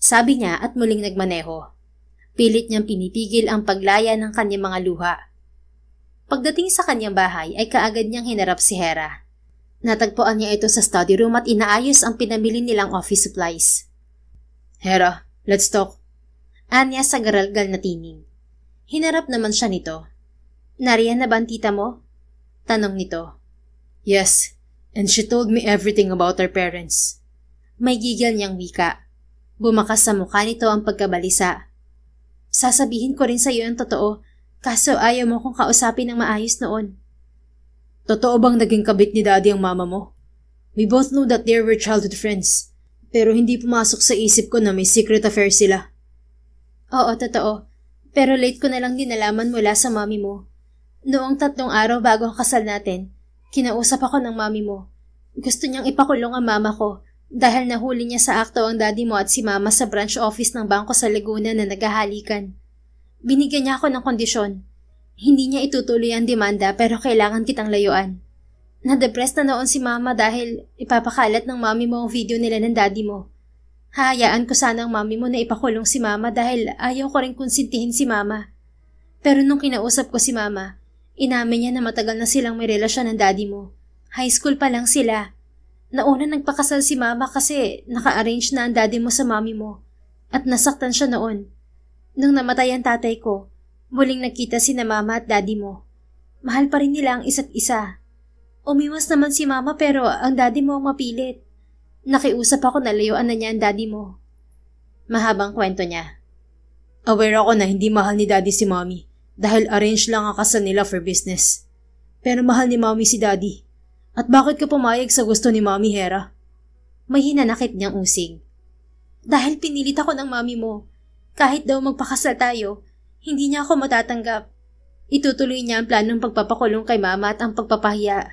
Sabi niya at muling nagmaneho. Pilit niyang pinipigil ang paglaya ng kanyang mga luha. Pagdating sa kanyang bahay ay kaagad niyang hinarap si Hera. Natagpuan niya ito sa study room at inaayos ang pinamili nilang office supplies. Hera, let's talk. Anya sa garalgal na tining. Hinarap naman siya nito. Nariyan na ba ang tita mo? Tanong nito. Yes, and she told me everything about our parents. May gigil niyang wika. Bumakas sa mukha nito ang pagkabalisa. Sasabihin ko rin sa iyo ang totoo, kaso ayaw mo kong kausapin ng maayos noon. Totoo bang naging kabit ni Daddy ang mama mo? We both knew that they were childhood friends, pero hindi pumasok sa isip ko na may secret affair sila. Oo, totoo. Pero late ko na lang din nalaman mula sa mami mo. Noong 3 araw bago ang kasal natin, kinausap ako ng mami mo. Gusto niyang ipakulong ang mama ko dahil nahuli niya sa akto ang daddy mo at si mama sa branch office ng bangko sa Laguna na naghahalikan. Binigyan niya ako ng kondisyon. Hindi niya itutuloy ang demanda pero kailangan kitang layuan. Na-depressed na noon si mama dahil ipapakalat ng mami mo ang video nila ng daddy mo. Hahayaan ko sana ang mami mo na ipakulong si mama dahil ayaw ko rin konsintihin si mama. Pero nung kinausap ko si mama, inamin niya na matagal na silang may relasyon ng daddy mo. High school pa lang sila. Nauna nagpakasal si mama kasi naka-arrange na ang daddy mo sa mami mo. At nasaktan siya noon. Nung namatay ang tatay ko, muling nagkita si na mama at daddy mo. Mahal pa rin nila ang isa't isa. Umiwas naman si mama pero ang daddy mo ang mapilit. Nakiusap ako na layuan na niya ang daddy mo. Mahabang kwento niya. Aware ako na hindi mahal ni daddy si mommy dahil arrange lang ang kasal nila for business. Pero mahal ni mommy si daddy. At bakit ka pumayag sa gusto ni mommy, Hera? May hinanakit niyang usig. Dahil pinilit ako ng mami mo. Kahit daw magpakasal tayo, hindi niya ako matatanggap. Itutuloy niya ang planong pagpapakulong kay mama at ang pagpapahiya.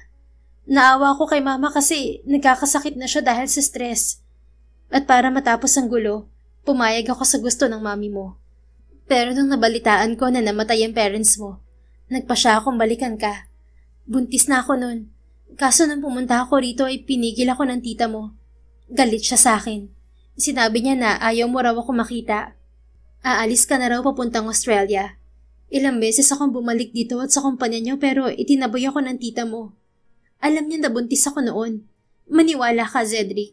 Naawa ko kay mama kasi nagkakasakit na siya dahil sa stress. At para matapos ang gulo, pumayag ako sa gusto ng mami mo. Pero nung nabalitaan ko na namatay ang parents mo, nagpa siya akong balikan ka. Buntis na ako nun. Kaso nung pumunta ako rito ay pinigil ako ng tita mo. Galit siya sa akin. Sinabi niya na ayaw mo raw ako makita. Aalis ka na raw papuntang Australia. Ilang beses akong bumalik dito at sa kumpanya niyo pero itinaboy ako ng tita mo. Alam niya na buntis ako noon. Maniwala ka, Cedric.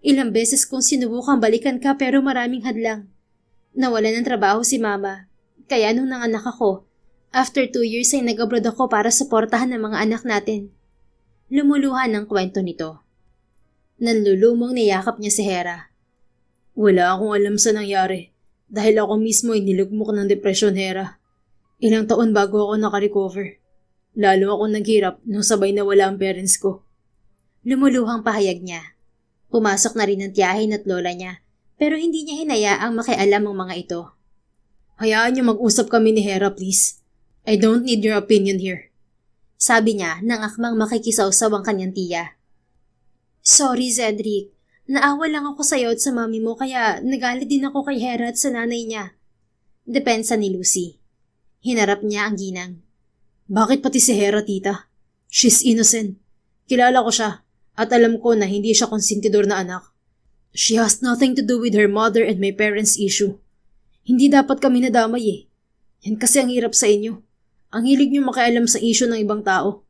Ilang beses kong sinubukang balikan ka pero maraming hadlang. Nawalan ng trabaho si mama. Kaya nung nanganak ako, after 2 years ay nag-abroad ako para suportahan ng mga anak natin. Lumuluhan ang kwento nito. Nanlulumong niyakap niya si Hera. Wala akong alam sa nangyari dahil ako mismo ay nilugmok ng depresyon, Hera. Ilang taon bago ako nakarecover. Lalo ako naghirap nung sabay na wala ang parents ko. Lumuluhang pahayag niya. Pumasok na rin ang tiyahin at lola niya, pero hindi niya hinayaang makialam ang mga ito. Hayaan niyo mag-usap kami ni Hera, please. I don't need your opinion here. Sabi niya nang akmang makikisawsaw ang kanyang tiya. Sorry, Cedric. Naawa lang ako sa'yo at sa mami mo kaya nagalit din ako kay Hera at sa nanay niya. Depensa ni Lucy. Hinarap niya ang ginang. Bakit pati si Hera, tita? She's innocent. Kilala ko siya at alam ko na hindi siya konsentidor na anak. She has nothing to do with her mother and my parents' issue. Hindi dapat kami nadamay eh. Yan kasi ang hirap sa inyo. Ang hilig niyo makialam sa issue ng ibang tao.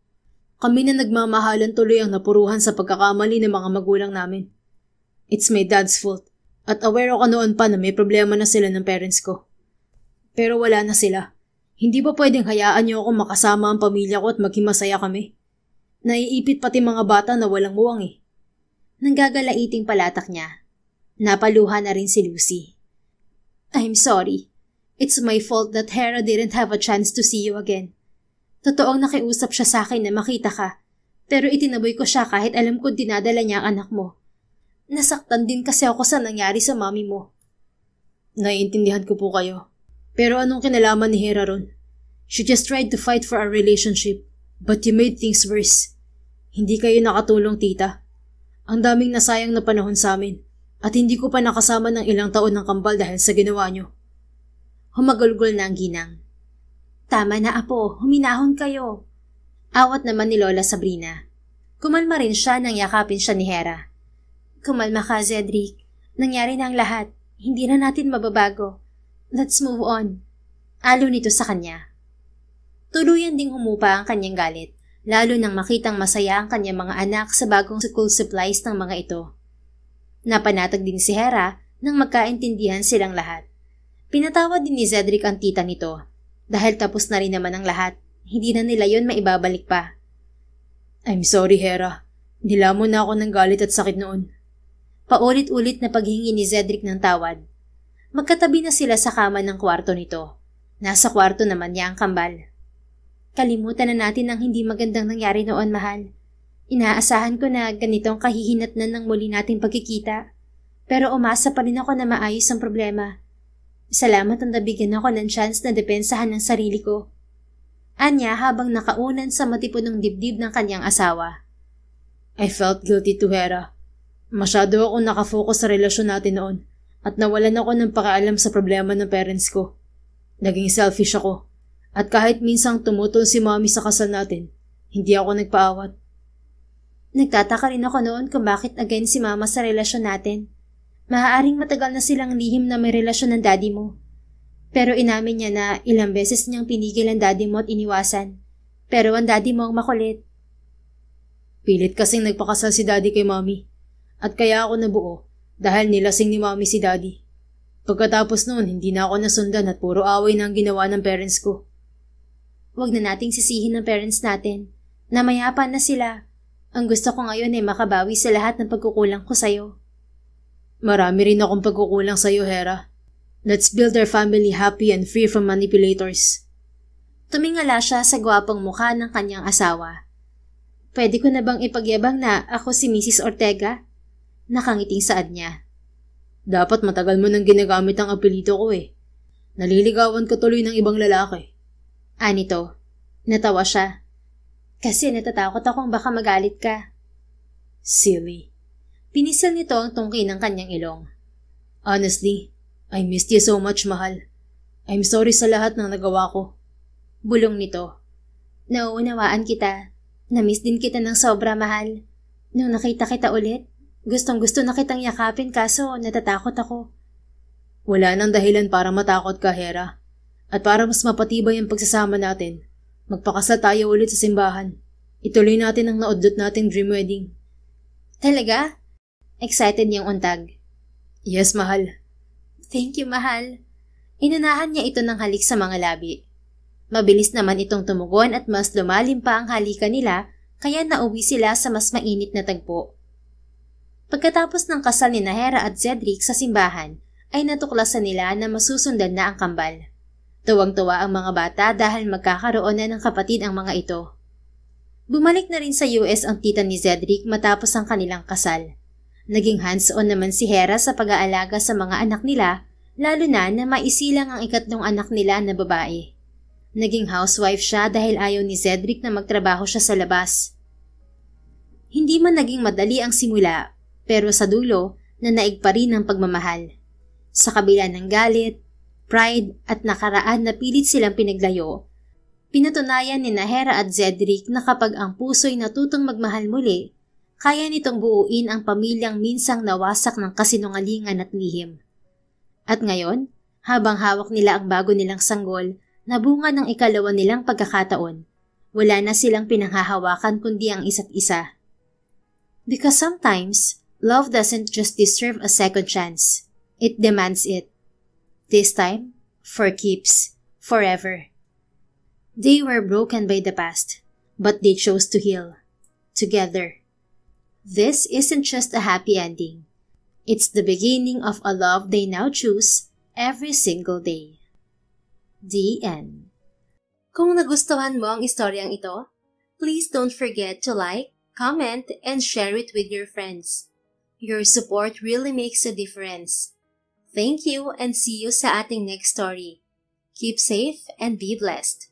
Kami na nagmamahalan tuloy ang napuruhan sa pagkakamali ng mga magulang namin. It's my dad's fault. At aware ako noon pa na may problema na sila ng parents ko. Pero wala na sila. Hindi ba pwedeng hayaan niyo ako makasama ang pamilya ko at maging masaya kami? Naiipit pati mga bata na walang muwang eh. Nanggagalaiting palatak niya. Napaluha na rin si Lucy. I'm sorry. It's my fault that Hera didn't have a chance to see you again. Totoong nakiusap siya sa akin na makita ka, pero itinaboy ko siya kahit alam ko dinadala niya ang anak mo. Nasaktan din kasi ako sa nangyari sa mami mo. Naiintindihan ko po kayo. Pero anong kinalaman ni Hera ron? She just tried to fight for our relationship, but you made things worse. Hindi kayo nakatulong, tita. Ang daming nasayang na panahon sa amin, at hindi ko pa nakasama ng ilang taon ng kambal dahil sa ginawa niyo. Humagulgol na ang ginang. Tama na apo, huminahon kayo. Awat naman ni Lola Sabrina. Kumalma rin siya nang yakapin siya ni Hera. Kumalma ka, Cedric. Nangyari na ang lahat. Hindi na natin mababago. Let's move on. Alo nito sa kanya. Tuluyan ding humupa ang kanyang galit, lalo nang makitang masaya ang kanyang mga anak sa bagong school supplies ng mga ito. Napanatag din si Hera nang magkaintindihan silang lahat. Pinatawad din ni Cedric ang tita nito. Dahil tapos na rin naman ang lahat, hindi na nila yon maibabalik pa. I'm sorry, Hera. Nilamon na ako ng galit at sakit noon. Paulit-ulit na paghingi ni Cedric ng tawad. Magkatabi na sila sa kama ng kwarto nito. Nasa kwarto naman niya ang kambal. Kalimutan na natin ang hindi magandang nangyari noon, mahal. Inaasahan ko na ganitong kahihinatnan ng muli nating pagkikita. Pero umasa pa rin ako na maayos ang problema. Salamat ang nabigyan ako ng chance na depensahan ng sarili ko. Anya habang nakaunan sa matipunong dibdib ng kanyang asawa. I felt guilty to Hera. Masyado ako nakafocus sa relasyon natin noon at nawalan ako ng pakialam sa problema ng parents ko. Naging selfish ako. At kahit minsang tumutol si mami sa kasal natin, hindi ako nagpaawat. Nagtataka rin ako noon kung bakit again si mama sa relasyon natin. Maaaring matagal na silang lihim na may relasyon ng daddy mo. Pero inamin niya na ilang beses niyang pinigil ang daddy mo at iniwasan. Pero ang daddy mo ang makulit. Pilit kasing nagpakasal si daddy kay mami. At kaya ako nabuo dahil nilasing ni mami si daddy. Pagkatapos noon, hindi na ako nasundan at puro away na ang ginawa ng parents ko. Huwag na nating sisihin ng parents natin. Namayapan na sila. Ang gusto ko ngayon ay makabawi sa lahat ng pagkukulang ko sa'yo. Marami rin akong pagkukulang sa'yo, Hera. Let's build our family happy and free from manipulators. Tumingala siya sa gwapong mukha ng kanyang asawa. Pwede ko na bang ipagyabang na ako si Mrs. Ortega? Nakangiting saad niya. Dapat matagal mo nang ginagamit ang apelyido ko eh. Naliligawan ko tuloy ng ibang lalaki. Anito, natawa siya. Kasi natatakot akong baka magalit ka. Silly. Pinisil nito ang tungki ng kanyang ilong. Honestly, I missed you so much, mahal. I'm sorry sa lahat ng nagawa ko. Bulong nito. Nauunawaan kita. Namiss din kita ng sobra, mahal. Nung nakita kita ulit, gustong-gusto na kitang yakapin kaso natatakot ako. Wala nang dahilan para matakot ka, Hera. At para mas mapatibay ang pagsasama natin, magpakasal tayo ulit sa simbahan. Ituloy natin ang naudlot nating dream wedding. Talaga? Excited niyang untag. Yes, mahal. Thank you, mahal. Inunahan niya ito ng halik sa mga labi. Mabilis naman itong tumugon at mas lumalim pa ang halikan nila kaya nauwi sila sa mas mainit na tagpo. Pagkatapos ng kasal ni Hera at Cedric sa simbahan, ay natuklasan nila na masusundan na ang kambal. Tuwang-tuwa ang mga bata dahil magkakaroon na ng kapatid ang mga ito. Bumalik na rin sa US ang tita ni Cedric matapos ang kanilang kasal. Naging hands-on naman si Hera sa pag-aalaga sa mga anak nila, lalo na maisilang ang ikatlong anak nila na babae. Naging housewife siya dahil ayaw ni Cedric na magtrabaho siya sa labas. Hindi man naging madali ang simula, pero sa dulo, nanaig pa rin ang pagmamahal. Sa kabila ng galit, pride at nakaraan na pilit silang pinaglayo, pinatunayan ni Hera at Cedric na kapag ang puso'y natutong magmahal muli, kaya nitong buuin ang pamilyang minsang nawasak ng kasinungalingan at lihim. At ngayon, habang hawak nila ang bago nilang sanggol, na bunga ng ikalawa nilang pagkakataon, Wala na silang pinanghahawakan kundi ang isa't isa. Because sometimes, love doesn't just deserve a second chance. It demands it. This time, for keeps, forever. They were broken by the past, but they chose to heal. Together. This isn't just a happy ending. It's the beginning of a love they now choose every single day. The end. Kung nagustuhan mo ang istoryang ito, please don't forget to like, comment, and share it with your friends. Your support really makes a difference. Thank you and see you sa ating next story. Keep safe and be blessed.